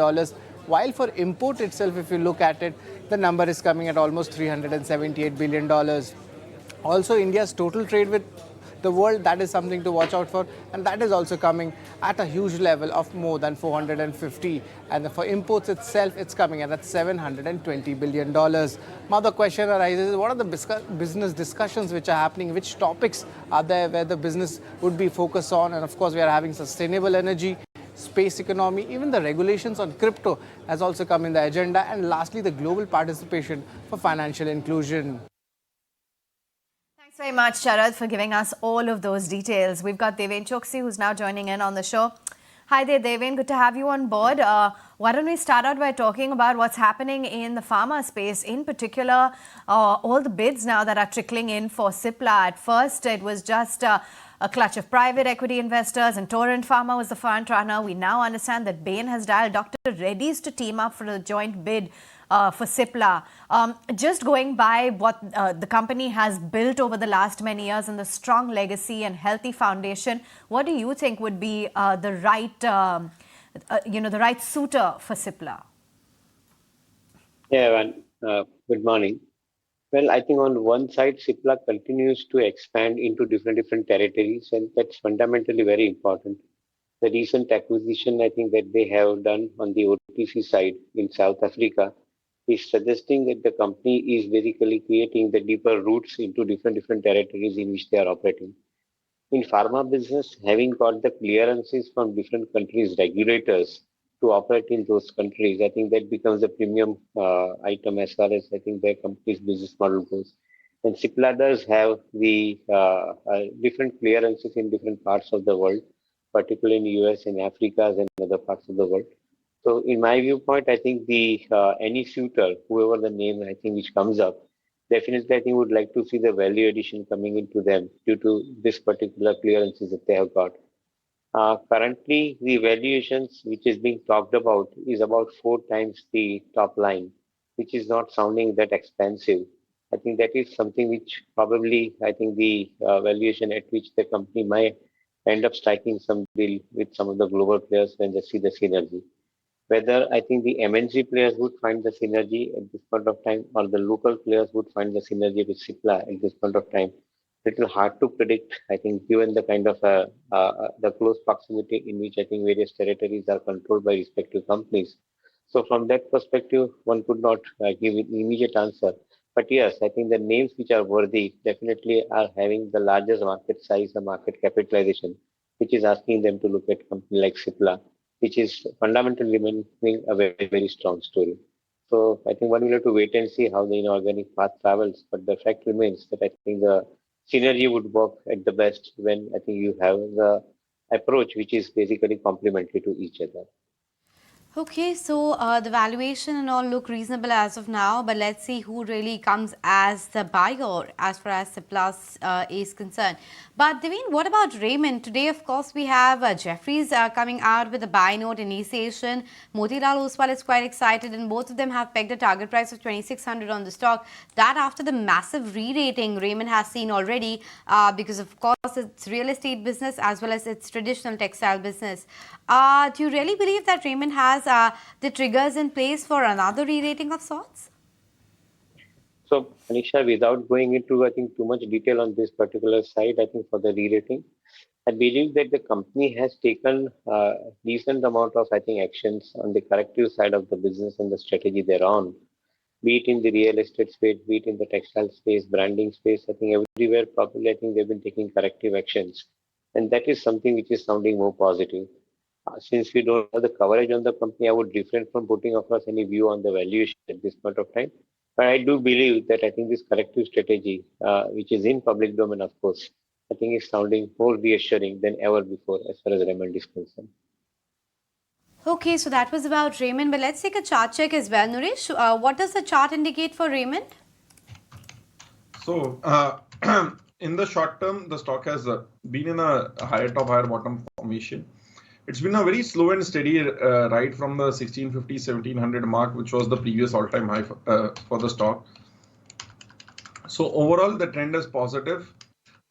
while for import itself, if you look at it, the number is coming at almost $378 billion. Also, India's total trade with the world, that is something to watch out for, and that is also coming at a huge level of more than 450, and for imports itself it's coming at $720 billion. Now the question arises, what are the business discussions which are happening, which topics are there where the business would be focused on? And of course we are having sustainable energy, space economy, even the regulations on crypto has also come in the agenda, and lastly the global participation for financial inclusion. Thanks very much, Sharad, for giving us all of those details. We've got Choksi, who's now joining in on the show. Hi there, Deven. Good to have you on board. Why don't we start out by talking about what's happening in the pharma space, in particular, all the bids now that are trickling in for Cipla. At first, it was just a clutch of private equity investors, and Torrent Pharma was the front runner. We now understand that Bain has dialed Dr. Reddy's to team up for a joint bid for Cipla. Just going by what the company has built over the last many years and the strong legacy and healthy foundation, what do you think would be the right suitor for Cipla? Yeah, good morning. Well, I think on one side, Cipla continues to expand into different territories, and that's fundamentally very important. The recent acquisition, I think, that they have done on the OTC side in South Africa is suggesting that the company is basically creating the deeper roots into different territories in which they are operating. In pharma business, having got the clearances from different countries' regulators to operate in those countries, I think that becomes a premium item as far as I think their company's business model goes. And Cipla does have the different clearances in different parts of the world, particularly in the US and Africa and other parts of the world. So in my viewpoint, I think the any suitor, whoever the name I think which comes up, definitely I think would like to see the value addition coming into them due to this particular clearances that they have got. Currently, the valuations which is being talked about is about 4 times the top line, which is not sounding that expensive. I think that is something which probably I think the valuation at which the company might end up striking some deal with some of the global players when they see the synergy. Whether I think the MNC players would find the synergy at this point of time or the local players would find the synergy with Cipla at this point of time, little hard to predict. I think given the kind of the close proximity in which I think various territories are controlled by respective companies. So from that perspective, one could not give an immediate answer. But yes, I think the names which are worthy definitely are having the largest market size, the market capitalization, which is asking them to look at a company like Cipla, which is fundamentally remaining a very strong story. So I think one will have to wait and see how the inorganic path travels. But the fact remains that I think the synergy would work at the best when I think you have the approach which is basically complementary to each other. Okay, so the valuation and all look reasonable as of now, but let's see who really comes as the buyer as far as Cipla is concerned. But Deveen, what about Raymond? Today, of course, we have Jefferies coming out with a buy note initiation. Motilal Oswal is quite excited, and both of them have pegged a target price of 2,600 on the stock. That after the massive re-rating Raymond has seen already, because of course it's real estate business as well as its traditional textile business. Do you really believe that Raymond has the triggers in place for another re-rating of sorts? So, Anisha, without going into, I think, too much detail on this particular side, I think for the re-rating, I believe that the company has taken a decent amount of, I think, actions on the corrective side of the business and the strategy thereon, be it in the real estate space, be it in the textile space, branding space. I think everywhere, probably, I think they've been taking corrective actions. And that is something which is sounding more positive. Since we don't have the coverage on the company, I would refrain from putting across any view on the valuation at this point of time. But I do believe that I think this corrective strategy, which is in public domain, of course, I think is sounding more reassuring than ever before as far as Raymond is concerned. Okay, so that was about Raymond, but let's take a chart check as well. Naresh, what does the chart indicate for Raymond? So, in the short term, the stock has been in a higher top, higher bottom formation. It's been a very slow and steady ride from the 1650, 1700 mark, which was the previous all-time high for the stock. So overall, the trend is positive,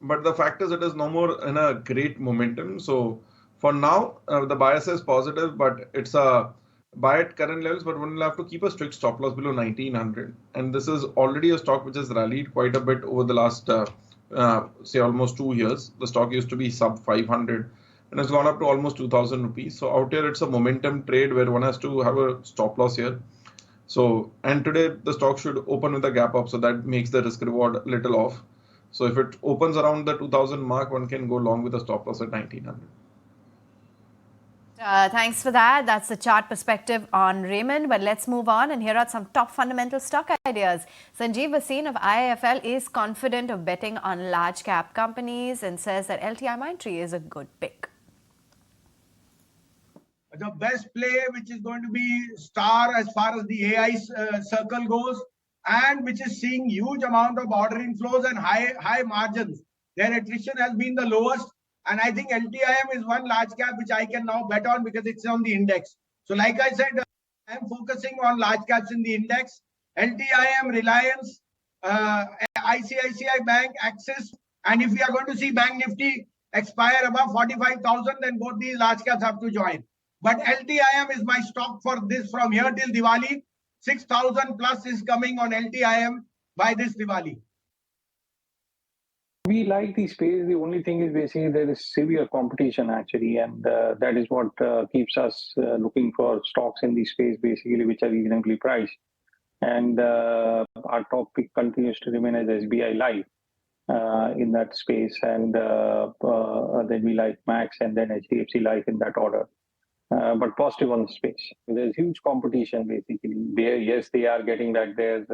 but the fact is it is no more in a great momentum. So for now, the bias is positive, but it's a buy at current levels, but one will have to keep a strict stop loss below 1900. And this is already a stock which has rallied quite a bit over the last, say, almost 2 years. The stock used to be sub 500. And it's gone up to almost 2,000 rupees. So out here, it's a momentum trade where one has to have a stop loss here. So, and today the stock should open with a gap up. So that makes the risk reward a little off. So if it opens around the 2,000 mark, one can go long with a stop loss at 1,900. Thanks for that. That's the chart perspective on Raymond. But let's move on and here are some top fundamental stock ideas. Sanjeev Vasin of IIFL is confident of betting on large cap companies and says that LTI Mindtree is a good pick. the best play, which is going to be star as far as the AI circle goes, and which is seeing huge amount of order inflows and high margins. Their attrition has been the lowest, and I think LTIM is one large cap which I can now bet on because it's on the index. So, like I said, I'm focusing on large caps in the index. LTIM, Reliance, ICICI Bank, Axis, and if we are going to see Bank Nifty expire above 45,000, then both these large caps have to join. But LTIM is my stock for this from here till Diwali. 6,000 plus is coming on LTIM by this Diwali. We like the space. The only thing is basically there is severe competition actually, and that is what keeps us looking for stocks in the space basically which are reasonably priced. And our top pick continues to remain as SBI Life in that space, and then we like Max and then HDFC Life in that order. But positive on the space. There's huge competition basically. Yes, they are getting back their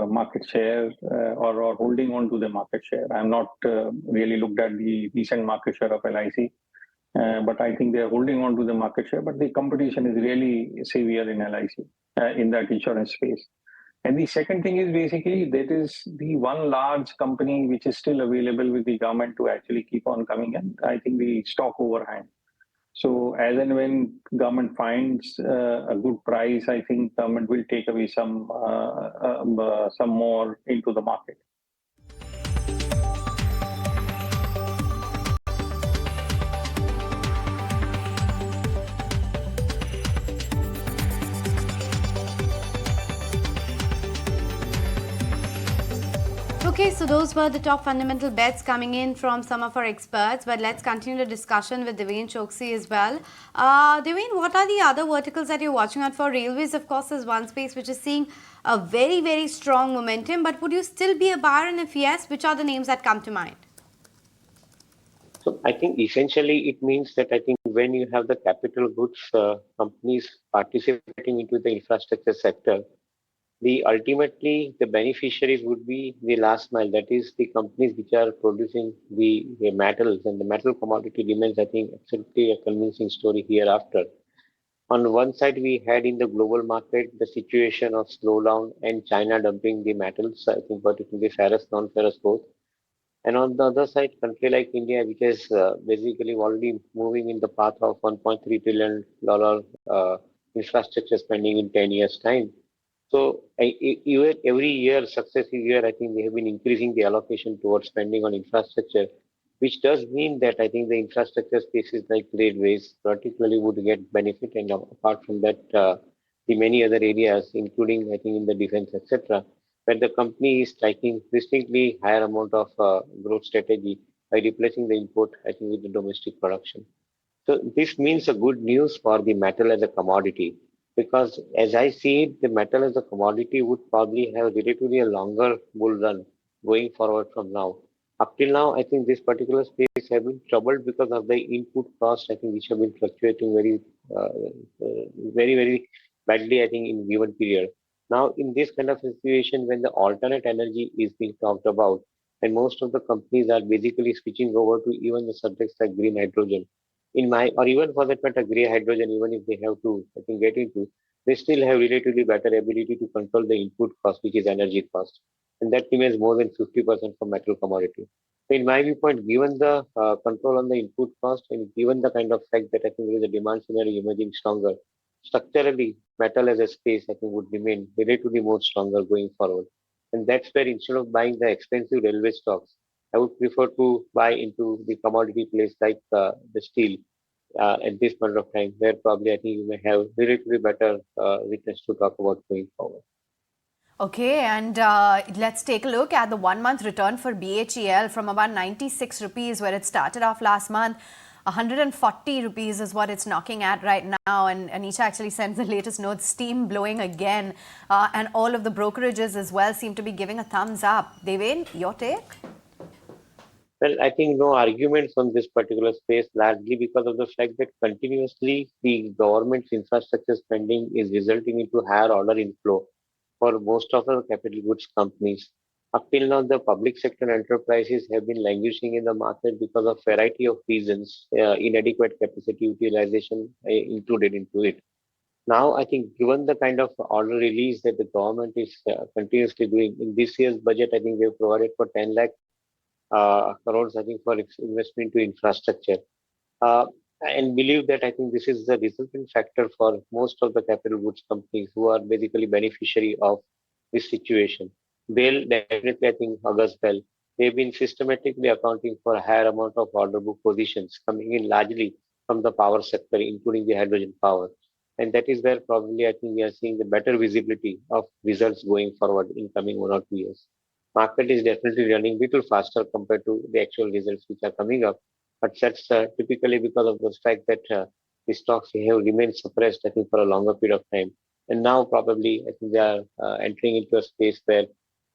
market share or holding on to the market share. I'm not really looked at the recent market share of LIC, but I think they're holding on to the market share. But the competition is really severe in LIC, in that insurance space. And the second thing is basically that is the one large company which is still available with the government to actually keep on coming in. I think the stock overhang. So as and when government finds a good price, I think government will take away some more into the market. Okay, so those were the top fundamental bets coming in from some of our experts, but let's continue the discussion with Choksi as well. Devin, what are the other verticals that you're watching out for? Railways, of course, is one space which is seeing a very, very strong momentum, but would you still be a buyer? And if yes, which are the names that come to mind? So I think essentially it means that I think when you have the capital goods companies participating into the infrastructure sector, ultimately the beneficiaries would be the last mile. That is the companies which are producing the metals, and the metal commodity remains, I think, absolutely a convincing story hereafter. On one side, we had in the global market the situation of slowdown and China dumping the metals, I think particularly ferrous, non-ferrous both. And on the other side, country like India, which is basically already moving in the path of $1.3 trillion infrastructure spending in 10 years' time. So every year, successive year, I think they have been increasing the allocation towards spending on infrastructure, which does mean that I think the infrastructure spaces like railways particularly would get benefit. And apart from that, the many other areas, including I think in the defense, etc., where the company is striking distinctly higher amount of growth strategy by replacing the import, I think, with the domestic production. So this means a good news for the metal as a commodity. Because as I see it, the metal as a commodity would probably have relatively a longer bull run going forward from now. Up till now, I think this particular space have been troubled because of the input cost, I think, which have been fluctuating very badly, I think, in given period. Now, in this kind of situation, when the alternate energy is being talked about, and most of the companies are basically switching over to even the subjects like green hydrogen, or even for that matter, gray hydrogen, even if they have to, I think, get into, they still have relatively better ability to control the input cost, which is energy cost. And that remains more than 50% for metal commodity. So in my viewpoint, given the control on the input cost and given the kind of fact that I think there is a demand scenario emerging stronger, structurally, metal as a space, I think, would remain relatively more stronger going forward. And that's where instead of buying the expensive railway stocks, I would prefer to buy into the commodity place like the steel at this point of time, where probably I think you may have relatively better witness to talk about going forward. Okay, and let's take a look at the 1 month return for BHEL from about 96 rupees where it started off last month. 140 rupees is what it's knocking at right now, and Anisha actually sends the latest note, steam blowing again, and all of the brokerages as well seem to be giving a thumbs up. Devin, your take? Well, I think no arguments on this particular space, largely because of the fact that continuously the government's infrastructure spending is resulting into higher order inflow for most of the capital goods companies. Up till now, the public sector enterprises have been languishing in the market because of variety of reasons, inadequate capacity utilization included into it. Now, I think given the kind of order release that the government is continuously doing in this year's budget, I think they've provided for 10 lakh crores, I think, for investment into infrastructure. Uh, and believe that I think this is the resultant factor for most of the capital goods companies who are basically beneficiary of this situation. Bhel, definitely, I think August Bhel, they've been systematically accounting for a higher amount of order book positions coming in largely from the power sector, including the hydrogen power. And that is where probably I think we are seeing the better visibility of results going forward in coming 1 or 2 years. Market is definitely running little faster compared to the actual results which are coming up, but that's typically because of the fact that the stocks have remained suppressed, I think, for a longer period of time. And now probably I think they are entering into a space where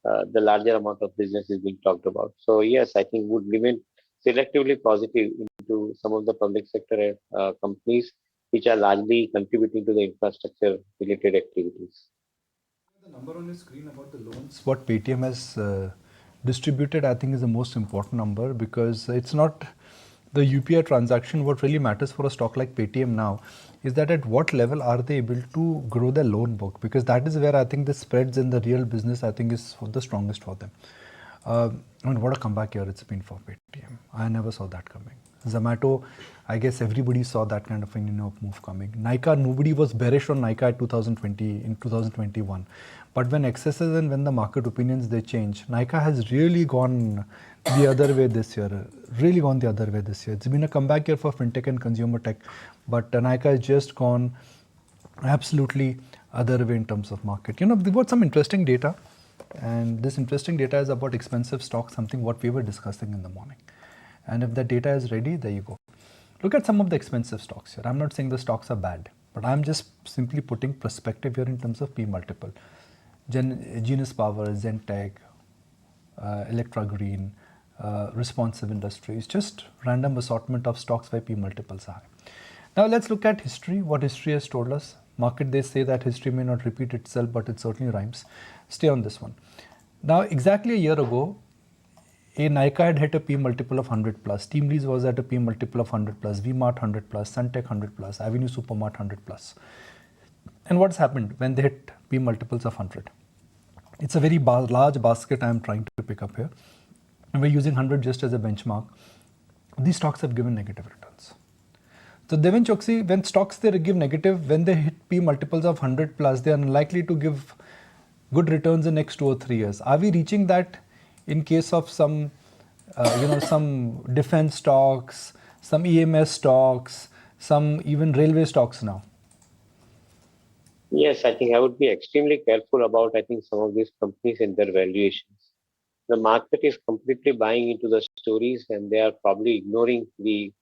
the larger amount of business is being talked about. So yes, I think would remain selectively positive into some of the public sector companies which are largely contributing to the infrastructure related activities. The number on your screen about the loans, what Paytm has distributed, I think is the most important number, because it's not the UPI transaction. What really matters for a stock like Paytm now is that at what level are they able to grow their loan book, because that is where I think the spreads in the real business I think is the strongest for them. And what a comeback year it's been for Paytm. I never saw that coming. Zomato, I guess everybody saw that kind of move coming. Nykaa, nobody was bearish on Nykaa at 2020 in 2021. But when excesses and when the market opinions they change, Nykaa has really gone the other way this year. It's been a comeback year for fintech and consumer tech, but Nykaa has just gone absolutely other way in terms of market. We've got some interesting data, and this interesting data is about expensive stocks, something what we were discussing in the morning. And if the data is ready, there you go. Look at some of the expensive stocks here. I'm not saying the stocks are bad, but I'm just simply putting perspective here in terms of P multiple. Genus Power, Zentech, Electra Green, Responsive Industries, just random assortment of stocks where P multiples are high. Now let's look at history, what history has told us. Market, they say that history may not repeat itself, but it certainly rhymes. Stay on this one. Now, exactly a year ago, Nykaa had hit a P multiple of 100 plus. TeamLease was at a P multiple of 100 plus. VMart 100 plus. Suntech 100 plus. Avenue Supermart 100 plus. And what's happened when they hit P multiples of 100? It's a very large basket I'm trying to pick up here. And we're using 100 just as a benchmark. These stocks have given negative returns. So Devin Choksi, when stocks they give negative, when they hit P multiples of 100 plus, they are unlikely to give good returns in the next 2 or 3 years. Are we reaching that in case of some, some defense stocks, some EMS stocks, some even railway stocks now? Yes, I think I would be extremely careful about, I think, some of these companies and their valuations. The market is completely buying into the stories and they are probably ignoring the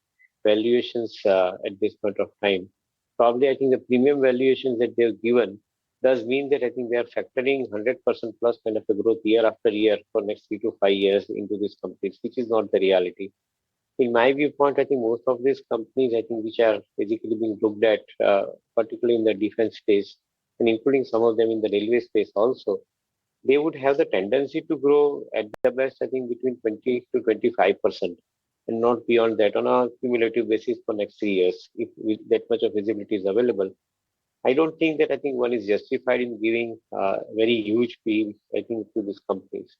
valuations at this point of time. Probably, I think the premium valuations that they've given does mean that I think they are factoring 100% plus kind of a growth year after year for next 3 to 5 years into these companies, which is not the reality. In my viewpoint, I think most of these companies, I think, which are basically being looked at, particularly in the defense space, and including some of them in the railway space also, they would have the tendency to grow at the best, I think, between 20 to 25%, and not beyond that on a cumulative basis for next 3 years, if that much of visibility is available. I don't think that I think one is justified in giving very huge P, I think, to these companies.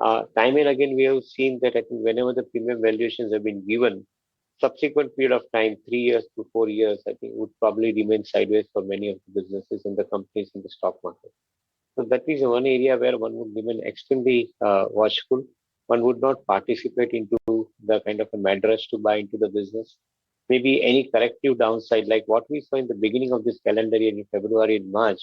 Time and again, we have seen that I think whenever the premium valuations have been given, subsequent period of time, 3 years to 4 years, I think would probably remain sideways for many of the businesses and the companies in the stock market. So that is one area where one would remain extremely watchful. One would not participate into the kind of a mad rush to buy into the business. Maybe any corrective downside, like what we saw in the beginning of this calendar year in February and March,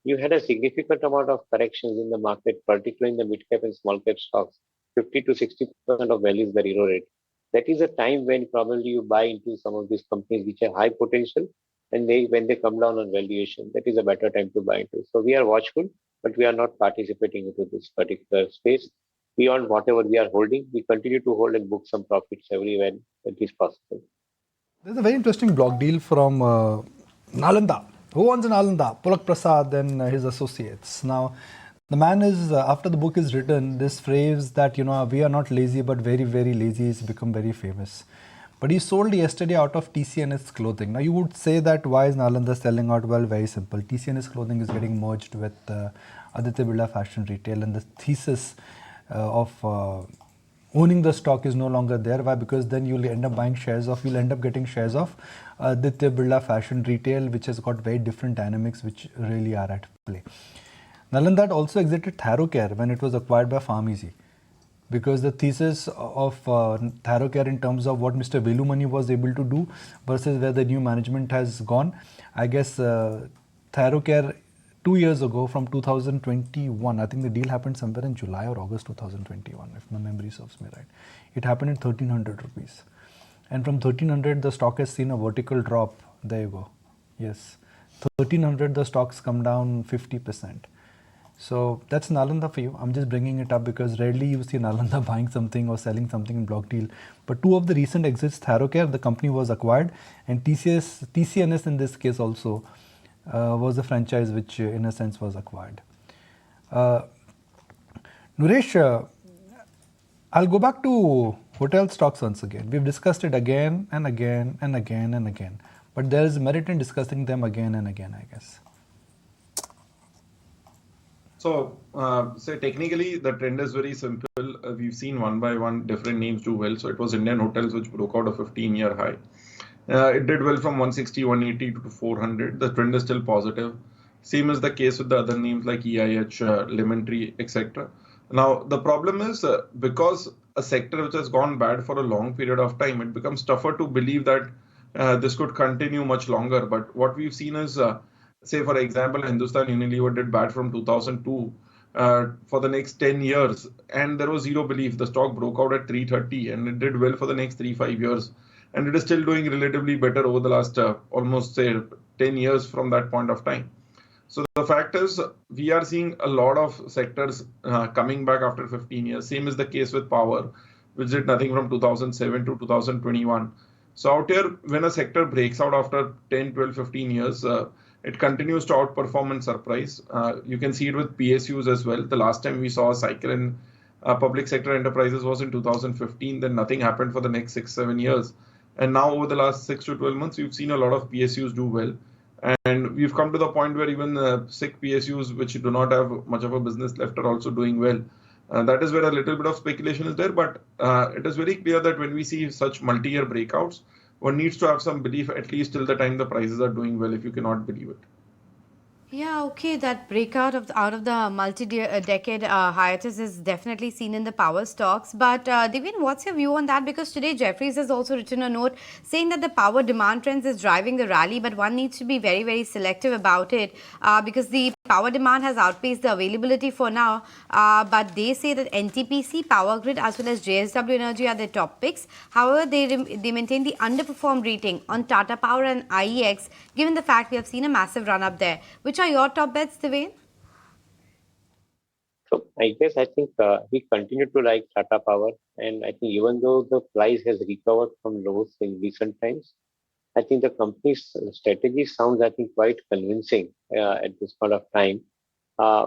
you had a significant amount of corrections in the market, particularly in the mid-cap and small-cap stocks. 50 to 60% of values were eroded. That is a time when probably you buy into some of these companies which have high potential, and when they come down on valuation, that is a better time to buy into. So we are watchful, but we are not participating into this particular space. Beyond whatever we are holding, we continue to hold and book some profits everywhere that is possible. There's a very interesting block deal from Nalanda. Who owns Nalanda? Pulak Prasad and his associates. Now, The man is, after the book is written, this phrase that, we are not lazy but very, very lazy has become very famous. But he sold yesterday out of TCNS Clothing. Now you would say that why is Nalanda selling out? Well, very simple. TCNS Clothing is getting merged with Aditya Birla Fashion Retail, and the thesis of owning the stock is no longer there. Why? Because then you'll end up getting shares of Aditya Birla Fashion Retail, which has got very different dynamics which really are at play. Nalanda had also exited Tharocare when it was acquired by PharmEasy, because the thesis of Tharocare in terms of what Mr. Velumani was able to do versus where the new management has gone. I guess Tharocare 2 years ago, from 2021, I think the deal happened somewhere in July or August 2021, if my memory serves me right. It happened at 1300 rupees. And from 1300, the stock has seen a vertical drop. There you go. Yes. 1300, the stock's come down 50%. So that's Nalanda for you. I'm just bringing it up because rarely you see Nalanda buying something or selling something in block deal. But two of the recent exits, Tharocare, the company was acquired, and TCNS in this case also was a franchise which in a sense was acquired. Nuresh, I'll go back to hotel stocks once again. We've discussed it again and again and again and again. But there is merit in discussing them again and again, I guess. So, say technically the trend is very simple. We've seen one by one different names do well. So it was Indian Hotels which broke out a 15-year high. It did well from 160, 180 to 400. The trend is still positive. Same is the case with the other names like EIH, Lemon Tree, etc. Now, the problem is because a sector which has gone bad for a long period of time, it becomes tougher to believe that this could continue much longer. But what we've seen is say, for example, Hindustan Unilever did bad from 2002 for the next 10 years, and there was zero belief. The stock broke out at 330, and it did well for the next 3-5 years. And it is still doing relatively better over the last almost, say, 10 years from that point of time. So the fact is, we are seeing a lot of sectors coming back after 15 years. Same is the case with power, which did nothing from 2007 to 2021. So out here, when a sector breaks out after 10, 12, 15 years, it continues to outperform and surprise. You can see it with PSUs as well. The last time we saw a cycle in public sector enterprises was in 2015. Then nothing happened for the next 6-7 years. And now over the last 6 to 12 months, we've seen a lot of PSUs do well. And we've come to the point where even sick PSUs, which do not have much of a business left, are also doing well. That is where a little bit of speculation is there. But it is very clear that when we see such multi-year breakouts, one needs to have some belief at least till the time the prices are doing well, if you cannot believe it. Yeah, okay, that breakout out of the multi-decade hiatus is definitely seen in the power stocks. But Divin, what's your view on that? Because today Jefferies has also written a note saying that the power demand trends is driving the rally, but one needs to be very, very selective about it because the power demand has outpaced the availability for now. But they say that NTPC, Power Grid as well as JSW Energy are their top picks. However, they maintain the underperformed rating on Tata Power and IEX, given the fact we have seen a massive run up there. Which are your top bets, Devane? So I think we continue to like Tata Power, and I think even though the price has recovered from lows in recent times, I think the company's strategy sounds, I think, quite convincing at this point of time. Uh,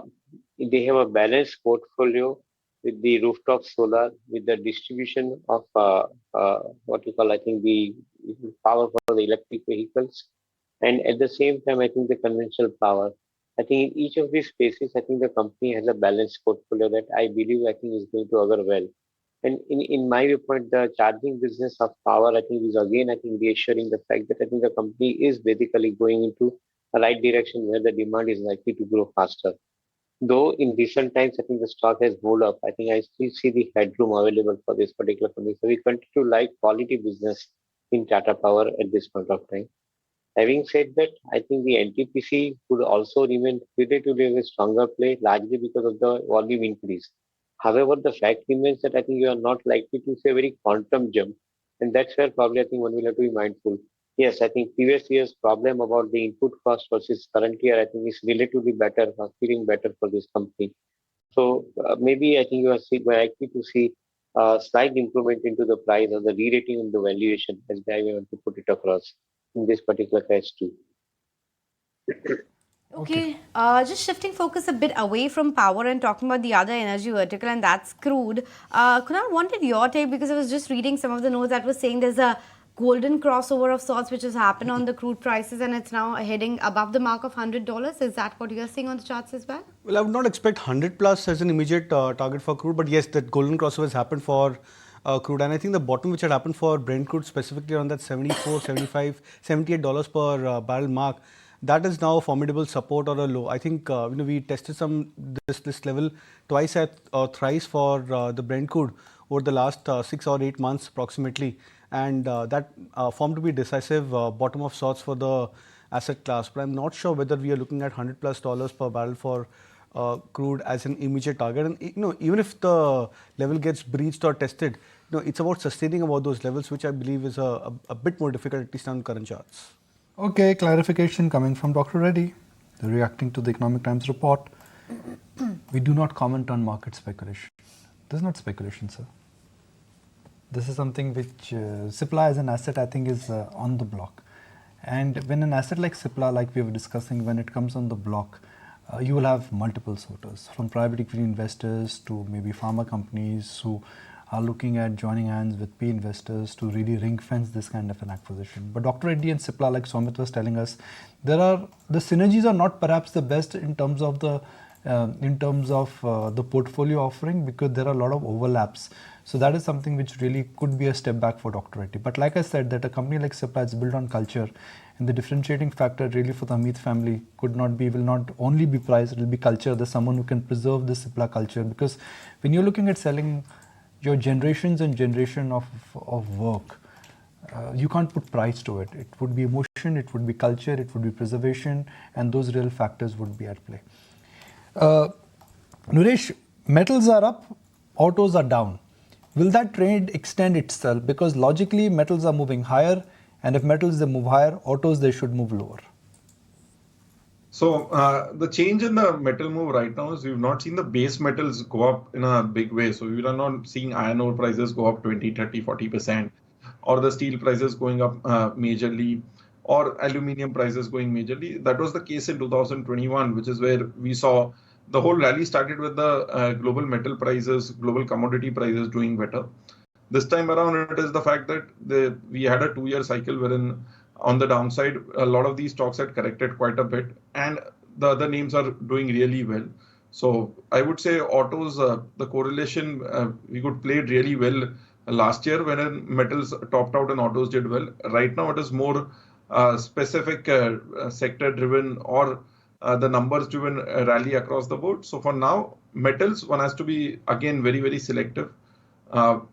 they have a balanced portfolio with the rooftop solar, with the distribution of what you call, I think, the power for the electric vehicles, and at the same time, I think the conventional power. I think in each of these spaces, I think the company has a balanced portfolio that I believe I think is going to augur well. And in my viewpoint, the charging business of power, I think, is again, I think, reassuring the fact that I think the company is basically going into a right direction where the demand is likely to grow faster. Though in recent times, I think the stock has moved up. I think I still see the headroom available for this particular company. So we continue to like quality business in Tata Power at this point of time. Having said that, I think the NTPC could also remain relatively a stronger play, largely because of the volume increase. However, the fact remains that I think you are not likely to see a very quantum jump. And that's where probably I think one will have to be mindful. Yes, I think previous year's problem about the input cost versus current year, I think is relatively better, feeling better for this company. So maybe I think you are likely to see a slight improvement into the price or the re-rating in the valuation, as I want to put it across in this particular case too. Okay, just shifting focus a bit away from power and talking about the other energy vertical, and that's crude. Kunal, wanted your take because I was just reading some of the notes that was saying there's a golden crossover of sorts which has happened on the crude prices and it's now heading above the mark of $100. Is that what you're seeing on the charts as well? Well, I would not expect 100 plus as an immediate target for crude, but yes, that golden crossover has happened for crude. And I think the bottom which had happened for Brent crude specifically around that 74, 75, $78 per barrel mark, that is now a formidable support or a low. I think we tested this level twice or thrice for the Brent crude over the last 6 or 8 months approximately, and that formed to be decisive bottom of sorts for the asset class. But I'm not sure whether we are looking at $100+ per barrel for crude as an immediate target. And even if the level gets breached or tested, it's about sustaining about those levels, which I believe is a bit more difficult, at least on current charts. Okay, clarification coming from Dr. Reddy, reacting to the Economic Times report. We do not comment on market speculation. This is not speculation, sir. This is something which Cipla as an asset, I think, is on the block. And when an asset like Cipla, like we were discussing, when it comes on the block, you will have multiple suitors, from private equity investors to maybe pharma companies who are looking at joining hands with P investors to really ring fence this kind of an acquisition. But Dr. Reddy and Cipla, like Somit was telling us, the synergies are not perhaps the best in terms of the portfolio offering, because there are a lot of overlaps. So that is something which really could be a step back for Dr. Reddy. But like I said, that a company like Cipla is built on culture, and the differentiating factor really for the Amit family will not only be price, it will be culture. There's someone who can preserve the Cipla culture, because when you're looking at selling your generations and generation of work, you can't put price to it. It would be emotion, it would be culture, it would be preservation, and those real factors would be at play. Nuresh, metals are up, autos are down. Will that trend extend itself? Because logically metals are moving higher, and if metals they move higher, autos they should move lower. So the change in the metal move right now is we've not seen the base metals go up in a big way. So we are not seeing iron ore prices go up 20, 30, 40%, or the steel prices going up majorly, or aluminium prices going majorly. That was the case in 2021, which is where we saw the whole rally started with the global metal prices, global commodity prices doing better. This time around, it is the fact that we had a 2-year cycle wherein on the downside, a lot of these stocks had corrected quite a bit, and the other names are doing really well. So I would say autos, the correlation, we could play it really well last year when metals topped out and autos did well. Right now, it is more specific sector driven or the numbers driven rally across the board. So for now, metals, one has to be again very, very selective.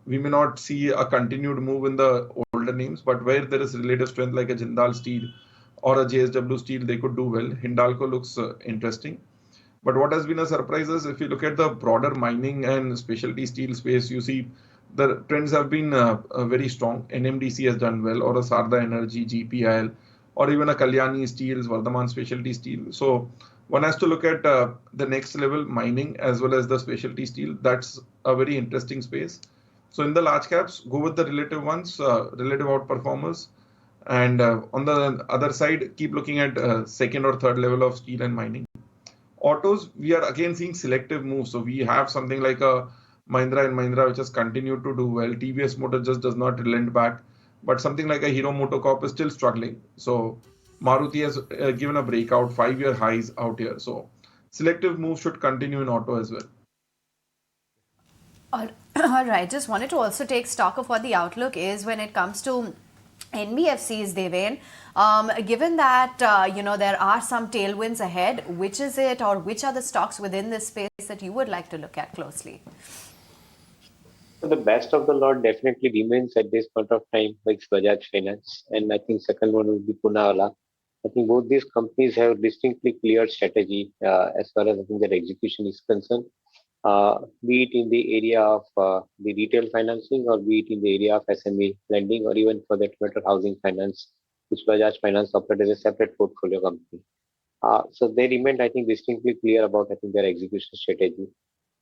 We may not see a continued move in the older names, but where there is relative strength like a Jindal Steel or a JSW Steel, they could do well. Hindalco looks interesting. But what has been a surprise is if you look at the broader mining and specialty steel space, you see the trends have been very strong. NMDC has done well, or a Sarda Energy, GPIL, or even a Kalyani Steels, Vardhaman Specialty Steel. So one has to look at the next level mining as well as the specialty steel. That's a very interesting space. So in the large caps, go with the relative ones, relative outperformers. And on the other side, keep looking at second or third level of steel and mining. Autos, we are again seeing selective moves. So we have something like a Mahindra and Mahindra, which has continued to do well. TVS Motor just does not relent back. But something like a Hero MotoCorp is still struggling. So Maruti has given a breakout, 5-year highs out here. So selective moves should continue in auto as well. All right. Just wanted to also take stock of what the outlook is when it comes to NBFCs, Deven. Given that, there are some tailwinds ahead, which is it, or which are the stocks within this space that you would like to look at closely? So the best of the lot definitely remains at this point of time, like Bajaj Finance, and I think second one will be Poonawalla. I think both these companies have distinctly clear strategy as far as I think their execution is concerned, be it in the area of the retail financing or be it in the area of SME lending or even for that matter housing finance, which Bajaj Finance operates as a separate portfolio company. So they remained, I think, distinctly clear about I think their execution strategy.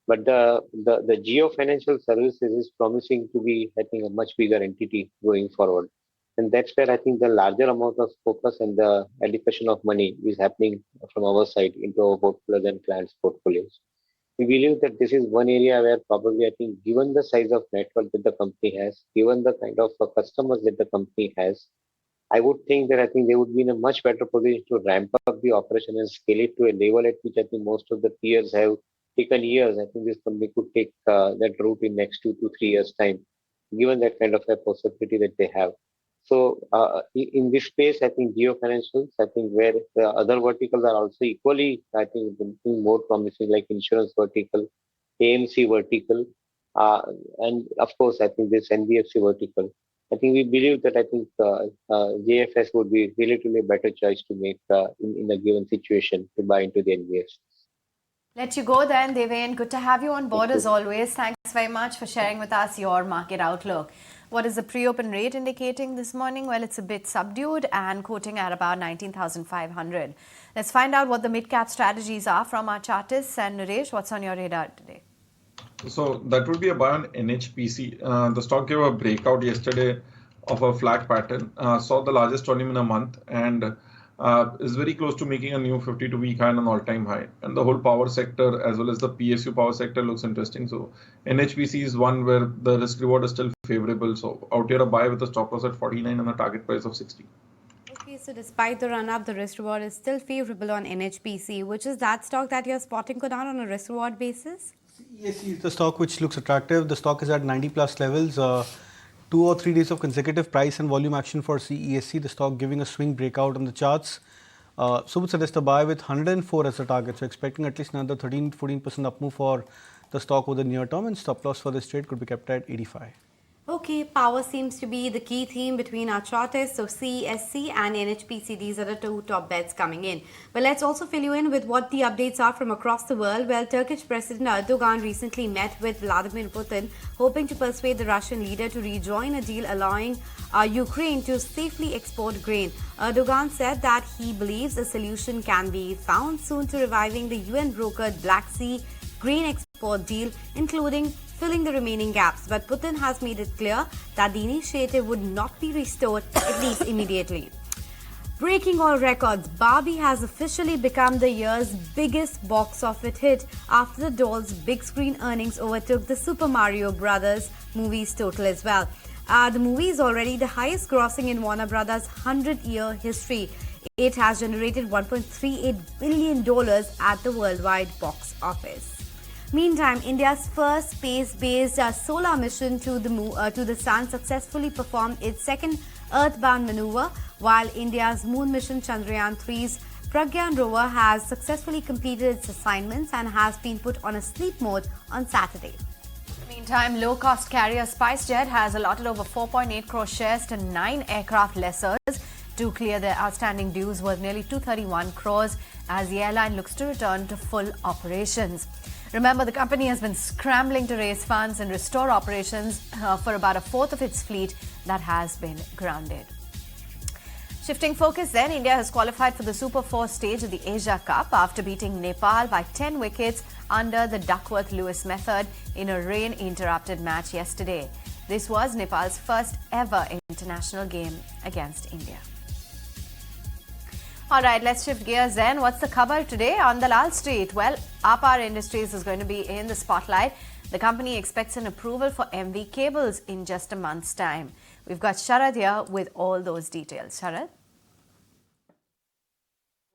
But the Geo Financial Services is promising to be, I think, a much bigger entity going forward. And that's where I think the larger amount of focus and the allocation of money is happening from our side into our portfolios and clients' portfolios. We believe that this is one area where probably I think given the size of network that the company has, given the kind of customers that the company has, I would think that I think they would be in a much better position to ramp up the operation and scale it to a level at which I think most of the peers have taken years. I think this company could take that route in next 2 to 3 years time, given that kind of a possibility that they have. So in this space, I think geofinancials, I think where the other verticals are also equally, I think looking more promising, like insurance vertical, AMC vertical, and of course, I think this NBFC vertical. I think we believe that I think JFS would be relatively a better choice to make in a given situation to buy into the NBFC. Let you go then, Deven. Good to have you on board as always. Thanks very much for sharing with us your market outlook. What is the pre-open rate indicating this morning? Well, it's a bit subdued and quoting at about 19,500. Let's find out what the mid-cap strategies are from our chartists. And Naresh, what's on your radar today? So that would be a buy on NHPC. The stock gave a breakout yesterday of a flag pattern, saw the largest volume in a month, and is very close to making a new 52-week high and an all-time high. And the whole power sector as well as the PSU power sector looks interesting. So NHPC is one where the risk reward is still favorable. So out here a buy with a stop loss at 49 and a target price of 60. Okay, so despite the run-up, the risk reward is still favorable on NHPC, which is that stock that you're spotting Kunal on a risk reward basis? Yes, is the stock which looks attractive. The stock is at 90 plus levels. 2 or 3 days of consecutive price and volume action for CESC. The stock giving a swing breakout on the charts. So would suggest a buy with 104 as a target. So expecting at least another 13-14% up move for the stock over the near term, and stop loss for this trade could be kept at 85. Okay, power seems to be the key theme between our chartists. So CESC and NHPC, these are the two top bets coming in. But let's also fill you in with what the updates are from across the world. Well, Turkish President Erdogan recently met with Vladimir Putin, hoping to persuade the Russian leader to rejoin a deal allowing Ukraine to safely export grain. Erdogan said that he believes a solution can be found soon to reviving the UN-brokered Black Sea grain export deal, including filling the remaining gaps. But Putin has made it clear that the initiative would not be restored, at least immediately. Breaking all records, Barbie has officially become the year's biggest box office hit after the doll's big screen earnings overtook the Super Mario Bros. Movie's total as well. The movie is already the highest grossing in Warner Bros.' 100-year history. It has generated $1.38 billion at the worldwide box office. Meantime, India's first space-based solar mission to the sun successfully performed its second earthbound maneuver, while India's moon mission Chandrayaan-3's Pragyan rover has successfully completed its assignments and has been put on a sleep mode on Saturday. Meantime, low-cost carrier SpiceJet has allotted over 4.8 crore shares to 9 aircraft lessors to clear their outstanding dues worth nearly 231 crores as the airline looks to return to full operations. Remember, the company has been scrambling to raise funds and restore operations for about a fourth of its fleet that has been grounded. Shifting focus then, India has qualified for the Super 4 stage of the Asia Cup after beating Nepal by 10 wickets under the Duckworth-Lewis method in a rain-interrupted match yesterday. This was Nepal's first ever international game against India. All right, let's shift gears then. What's the cover today on Dalal Street? Well, Apar Industries is going to be in the spotlight. The company expects an approval for MV cables in just a month's time. We've got Sharad here with all those details. Sharad?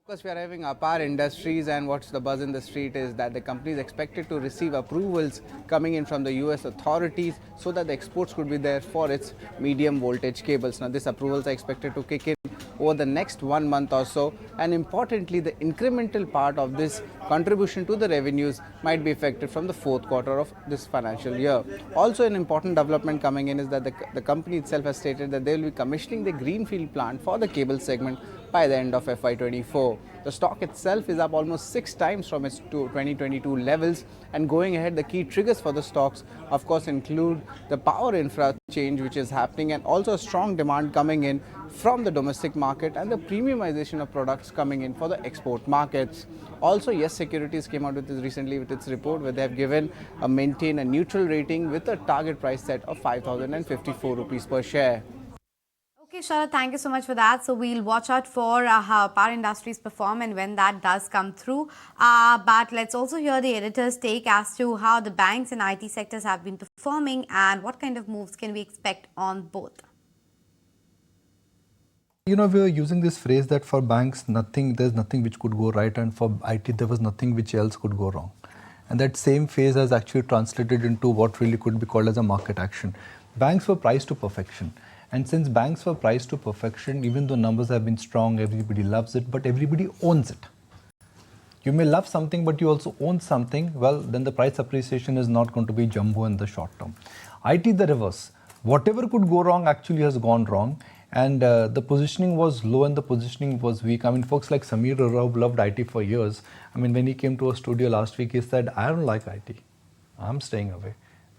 Of course, we are having Apar Industries, and what's the buzz in the street is that the company is expected to receive approvals coming in from the US authorities so that the exports could be there for its medium voltage cables. Now, these approvals are expected to kick in over the next 1 month or so, and importantly, the incremental part of this contribution to the revenues might be affected from the fourth quarter of this financial year. Also, an important development coming in is that the company itself has stated that they will be commissioning the greenfield plant for the cable segment by the end of FY24. The stock itself is up almost 6 times from its 2022 levels, and going ahead, the key triggers for the stocks of course include the power infra change which is happening, and also strong demand coming in from the domestic market and the premiumization of products coming in for the export markets. Also, Yes Securities came out with this recently with its report where they have given maintain a neutral rating with a target price set of 5,054 rupees per share. Okay, Sharad, thank you so much for that. So we'll watch out for how power industries perform and when that does come through. But let's also hear the editor's take as to how the banks and IT sectors have been performing and what kind of moves can we expect on both. We were using this phrase that for banks, there's nothing which could go right, and for IT, there was nothing which else could go wrong. And that same phase has actually translated into what really could be called as a market action. Banks were priced to perfection. And since banks were priced to perfection, even though numbers have been strong, everybody loves it, but everybody owns it. You may love something, but you also own something, well, then the price appreciation is not going to be jumbo in the short term. IT, the reverse. Whatever could go wrong actually has gone wrong. And the positioning was low and the positioning was weak. I mean, folks like Samir Rao loved IT for years. I mean, when he came to a studio last week, he said, I don't like IT. I'm staying away.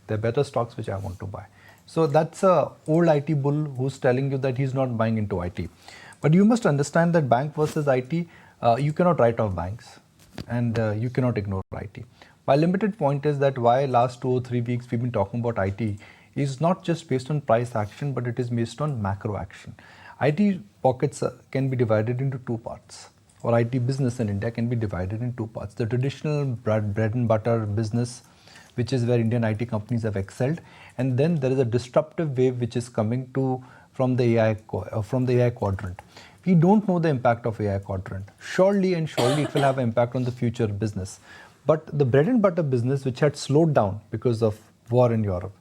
There are better stocks which I want to buy. So that's a old IT bull who's telling you that he's not buying into IT. But you must understand that bank versus IT, you cannot write off banks and you cannot ignore IT. My limited point is that why last 2 or 3 weeks we've been talking about IT is not just based on price action, but it is based on macro action. IT pockets can be divided into 2 parts, or IT business in India can be divided in 2 parts. The traditional bread and butter business, which is where Indian IT companies have excelled, and then there is a disruptive wave which is coming from the AI quadrant. We don't know the impact of AI quadrant. Surely it will have an impact on the future business. But the bread and butter business, which had slowed down because of war in Europe,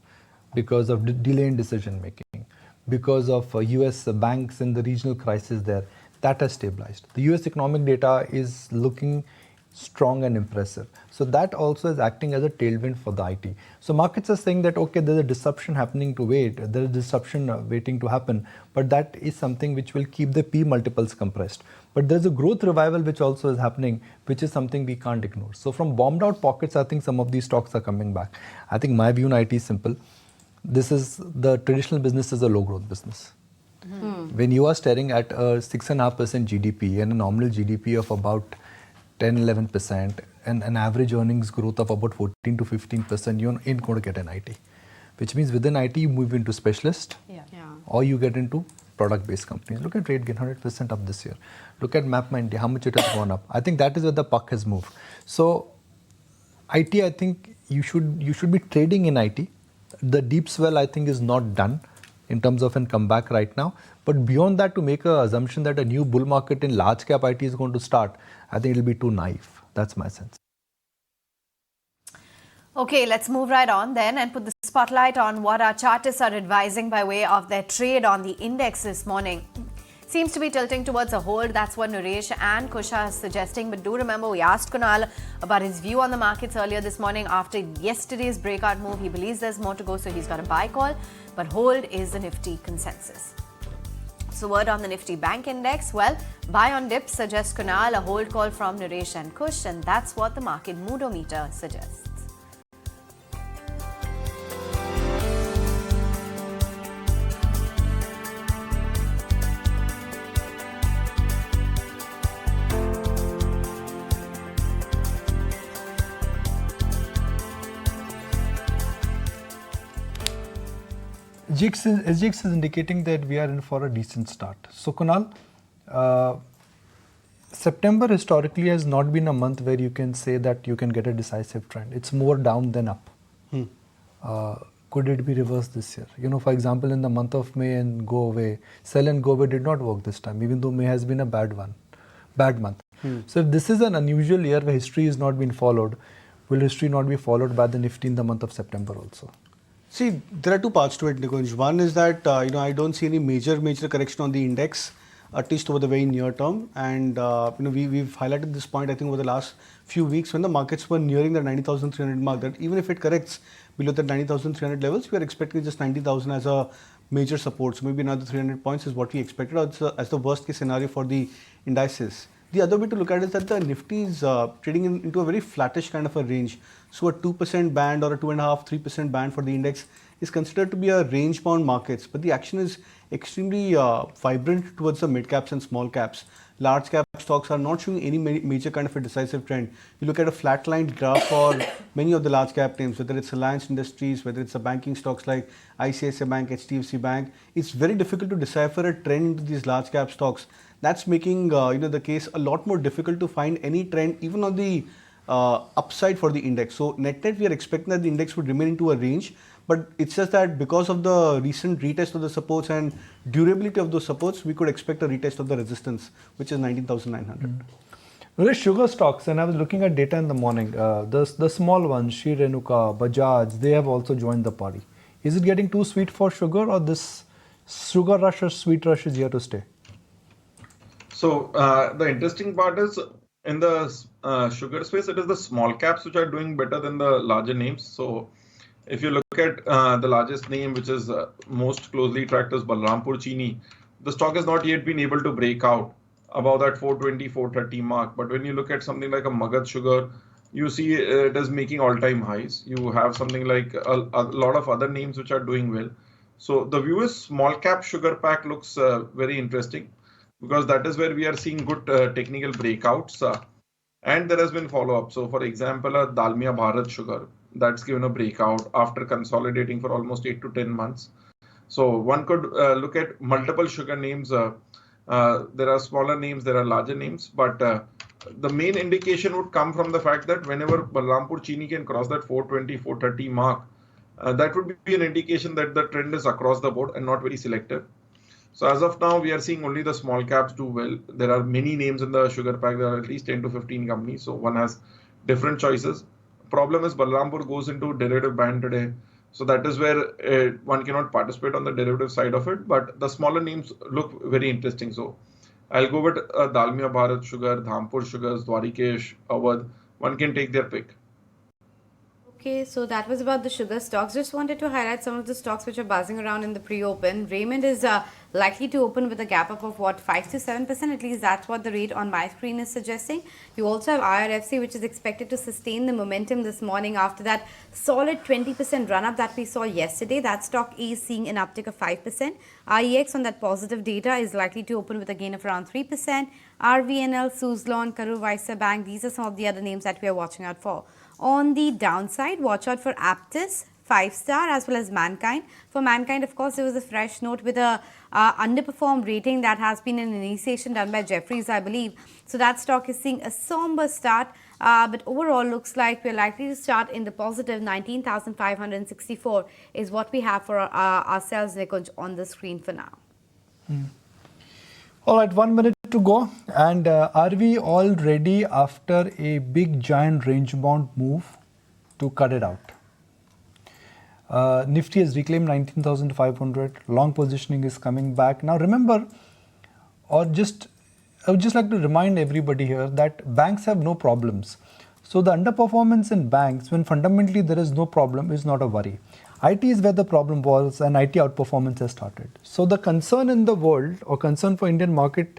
because of delay in decision making, because of US banks and the regional crisis there, that has stabilized. The US economic data is looking strong and impressive. So that also is acting as a tailwind for the IT. So markets are saying that, okay, there's a disruption happening to wait, there's a disruption waiting to happen, but that is something which will keep the P multiples compressed. But there's a growth revival which also is happening, which is something we can't ignore. So from bombed out pockets, I think some of these stocks are coming back. I think my view on IT is simple. This is the traditional business is a low growth business. When you are staring at a 6.5% GDP and a nominal GDP of about 10-11% and an average earnings growth of about 14 to 15%, you ain't going to get an IT. Which means within IT, you move into specialist or you get into product-based companies. Look at RateGain, 100% up this year. Look at MapMyIndia, how much it has gone up. I think that is where the puck has moved. So IT, I think you should be trading in IT. The deep swell, I think, is not done in terms of a comeback right now. But beyond that, to make an assumption that a new bull market in large cap IT is going to start, I think it'll be too naive. That's my sense. Okay, let's move right on then and put the spotlight on what our chartists are advising by way of their trade on the index this morning. Seems to be tilting towards a hold. That's what Naresh and Kusha are suggesting. But do remember, we asked Kunal about his view on the markets earlier this morning after yesterday's breakout move. He believes there's more to go, so he's got a buy call. But hold is the Nifty consensus. So word on the Nifty Bank Index. Well, buy on dips suggests Kunal, a hold call from Naresh and Kush, and that's what the market moodometer suggests. SGX is indicating that we are in for a decent start. So Kunal, September historically has not been a month where you can say that you can get a decisive trend. It's more down than up. Could it be reversed this year? You know, for example, in the month of May and go away, sell and go away did not work this time, even though May has been a bad month. So if this is an unusual year where history is not being followed, will history not be followed by the Nifty in the month of September also? See, there are 2 parts to it, Nikunj. One is that I don't see any major correction on the index, at least over the very near term. And we've highlighted this point, I think, over the last few weeks when the markets were nearing the 90,300 mark. That even if it corrects below the 90,300 levels, we are expecting just 90,000 as a major support. So maybe another 300 points is what we expected as the worst case scenario for the indices. The other way to look at it is that the Nifty is trading into a very flattish kind of a range. So a 2% band or a 2.5-3% band for the index is considered to be a range-bound markets. But the action is extremely vibrant towards the mid-caps and small caps. large cap stocks are not showing any major kind of a decisive trend. You look at a flatlined graph for many of the large cap names, whether it's Reliance Industries, whether it's the banking stocks like ICICI Bank, HDFC Bank. It's very difficult to decipher a trend into these large cap stocks. That's making the case a lot more difficult to find any trend even on the upside for the index. So net, we are expecting that the index would remain into a range, but it's just that because of the recent retest of the supports and durability of those supports, we could expect a retest of the resistance, which is 19,900. Well, sugar stocks, and I was looking at data in the morning, the small ones, Shri Renuka, Bajaj, they have also joined the party. Is it getting too sweet for sugar, or this sugar rush or sweet rush is here to stay? So the interesting part is in the sugar space, it is the small caps which are doing better than the larger names. So if you look at the largest name, which is most closely tracked as Balrampur Chini, the stock has not yet been able to break out above that 420, 430 mark. But when you look at something like a Magad Sugar, you see it is making all-time highs. You have something like a lot of other names which are doing well. So the view is small cap sugar pack looks very interesting, because that is where we are seeing good technical breakouts, and there has been follow-up. So for example, Dalmia Bharat Sugar, that's given a breakout after consolidating for almost 8 to 10 months. So one could look at multiple sugar names. There are smaller names, there are larger names, but the main indication would come from the fact that whenever Balrampur Chini can cross that 420, 430 mark, that would be an indication that the trend is across the board and not very selective. So as of now, we are seeing only the small caps do well. There are many names in the sugar pack. There are at least 10 to 15 companies. So one has different choices. Problem is Balrampur goes into derivative band today. So that is where one cannot participate on the derivative side of it. But the smaller names look very interesting. So I'll go with Dalmia Bharat Sugar, Dhampur Sugars, Dwarikesh, Awadh. One can take their pick. Okay, so that was about the sugar stocks. Just wanted to highlight some of the stocks which are buzzing around in the pre-open. Raymond is likely to open with a gap up of what, 5 to 7%, at least that's what the rate on my screen is suggesting. You also have IRFC, which is expected to sustain the momentum this morning after that solid 20% run up that we saw yesterday. That stock is seeing an uptick of 5%. IEX on that positive data is likely to open with a gain of around 3%. RVNL, Suzlon, Karur Vysya Bank, these are some of the other names that we are watching out for. On the downside, watch out for Aptus, 5-star, as well as Mankind. For Mankind, of course, there was a fresh note with a underperformed rating that has been an initiation done by Jefferies, I believe. So that stock is seeing a somber start, but overall looks like we're likely to start in the positive. 19,564 is what we have for ourselves, Nikunj, on the screen for now. All right, 1 minute to go. And are we all ready after a big giant range bound move to cut it out? Nifty has reclaimed 19,500. Long positioning is coming back. Now remember, I would just like to remind everybody here that banks have no problems. So the underperformance in banks, when fundamentally there is no problem, is not a worry. IT is where the problem was, and IT outperformance has started. So the concern in the world, or concern for Indian market,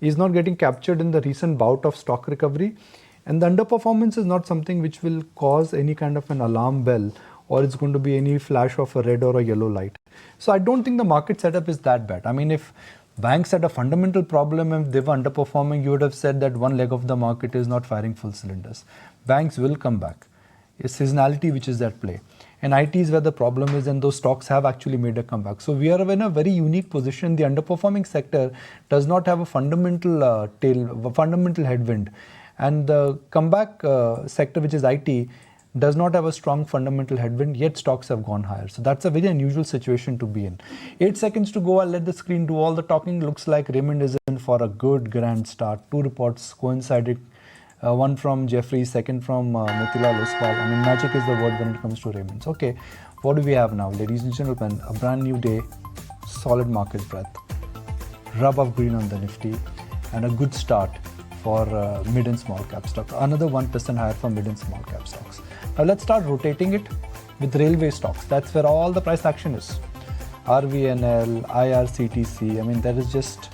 is not getting captured in the recent bout of stock recovery. And the underperformance is not something which will cause any kind of an alarm bell, or it's going to be any flash of a red or a yellow light. So I don't think the market setup is that bad. I mean, if banks had a fundamental problem and they were underperforming, you would have said that one leg of the market is not firing full cylinders. Banks will come back. It's seasonality which is at play. And IT is where the problem is, and those stocks have actually made a comeback. So we are in a very unique position. The underperforming sector does not have a fundamental fundamental headwind. And the comeback sector, which is IT, does not have a strong fundamental headwind, yet stocks have gone higher. So that's a very unusual situation to be in. 8 seconds to go. I'll let the screen do all the talking. Looks like Raymond is in for a good grand start. 2 reports coincided. One from Jefferies, second from Motilal Oswal. I mean, magic is the word when it comes to Raymond's. Okay, what do we have now? Ladies and gentlemen, a brand new day, solid market breadth, rub of green on the Nifty, and a good start for mid and small cap stocks. Another 1% higher for mid and small cap stocks. Now let's start rotating it with railway stocks. That's where all the price action is. RVNL, IRCTC, I mean, there is just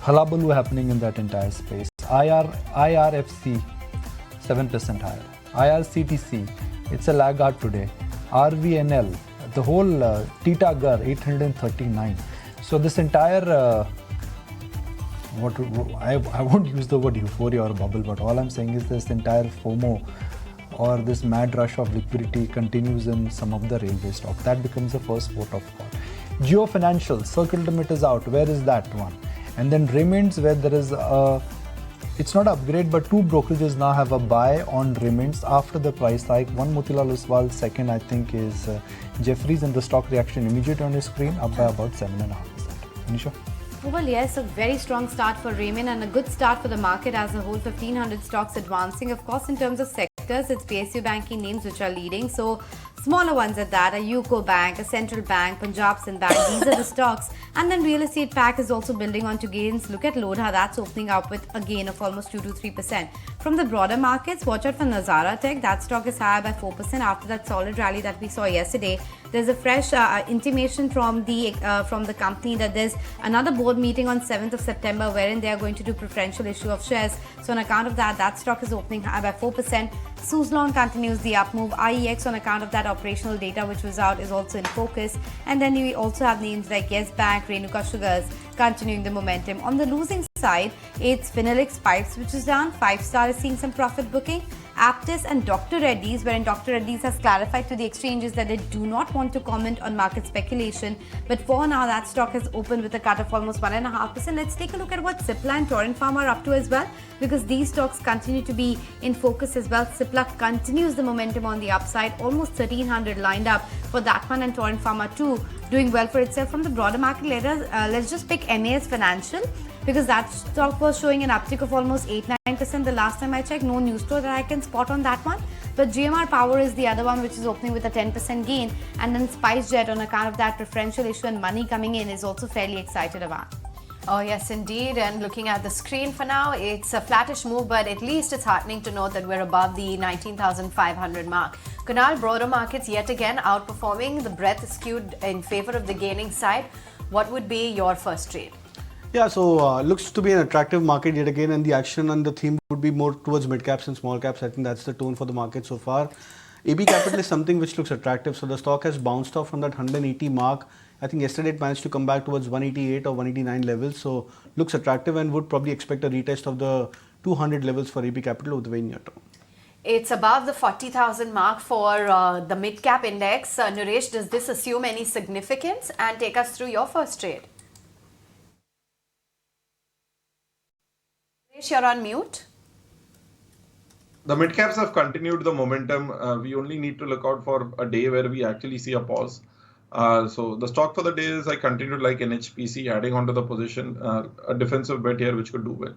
hullabaloo happening in that entire space. IRFC 7% higher. IRCTC, it's a laggard today. RVNL, the whole Titagar 839. So this entire I won't use the word euphoria or bubble, but all I'm saying is this entire FOMO or this mad rush of liquidity continues in some of the railway stock. That becomes the first port of call. Geo Financial, circle limit is out. Where is that one? And then Raymonds, where there is a, it's not upgrade, but two brokerages now have a buy on Raymonds after the price hike. One Motilal Oswal, second I think is Jeffries, and the stock reaction immediate on your screen, up by about 7.5%. Anisha? Well, yes, a very strong start for Raymond and a good start for the market as a whole. 1,500 stocks advancing. Of course, in terms of sectors, it's PSU banking names which are leading. So, smaller ones at that, a UCO Bank, a Central Bank, Punjab Sind Bank, these are the stocks. And then real estate pack is also building on to gains. Look at Lodha, that's opening up with a gain of almost 2 to 3%. From the broader markets, watch out for Nazara Tech. That stock is higher by 4% after that solid rally that we saw yesterday. There's a fresh intimation from the company that there's another board meeting on 7th of September wherein they are going to do preferential issue of shares. So on account of that, that stock is opening high by 4%. Suzlon continues the up move. IEX on account of that operational data which was out is also in focus. And then we also have names like Yes Bank, Renuka Sugars continuing the momentum. On the losing side, it's Phenolics Pipes which is down. 5-star is seeing some profit booking. Aptus and Dr. Reddy's, wherein Dr. Reddy's has clarified to the exchanges that they do not want to comment on market speculation. But for now, that stock has opened with a cut of almost 1.5%. Let's take a look at what Cipla and Torrent Pharma are up to as well, because these stocks continue to be in focus as well. Cipla continues the momentum on the upside, almost 1,300 lined up for that one, and Torrent Pharma too doing well for itself. From the broader market, let's just pick MAS Financial, because that stock was showing an uptick of almost 8-9% the last time I checked. No news store that I can spot on that one. But GMR Power is the other one which is opening with a 10% gain. And then SpiceJet, on account of that preferential issue and money coming in, is also fairly excited about. Oh, yes, indeed. And looking at the screen for now, it's a flattish move, but at least it's heartening to note that we're above the 19,500 mark. Kunal, broader markets yet again outperforming. The breadth is skewed in favor of the gaining side. What would be your first trade? Yeah, so looks to be an attractive market yet again, and the action and the theme would be more towards mid caps and small caps. I think that's the tone for the market so far. AB Capital is something which looks attractive. So the stock has bounced off from that 180 mark. I think yesterday it managed to come back towards 188 or 189 levels. So looks attractive and would probably expect a retest of the 200 levels for AB Capital over the very near term. It's above the 40,000 mark for the Midcap index. Naresh, does this assume any significance? And take us through your first trade. You're on mute. The mid caps have continued the momentum. We only need to look out for a day where we actually see a pause. So the stock for the day is I continued like NHPC, adding onto the position, a defensive bet here which could do well.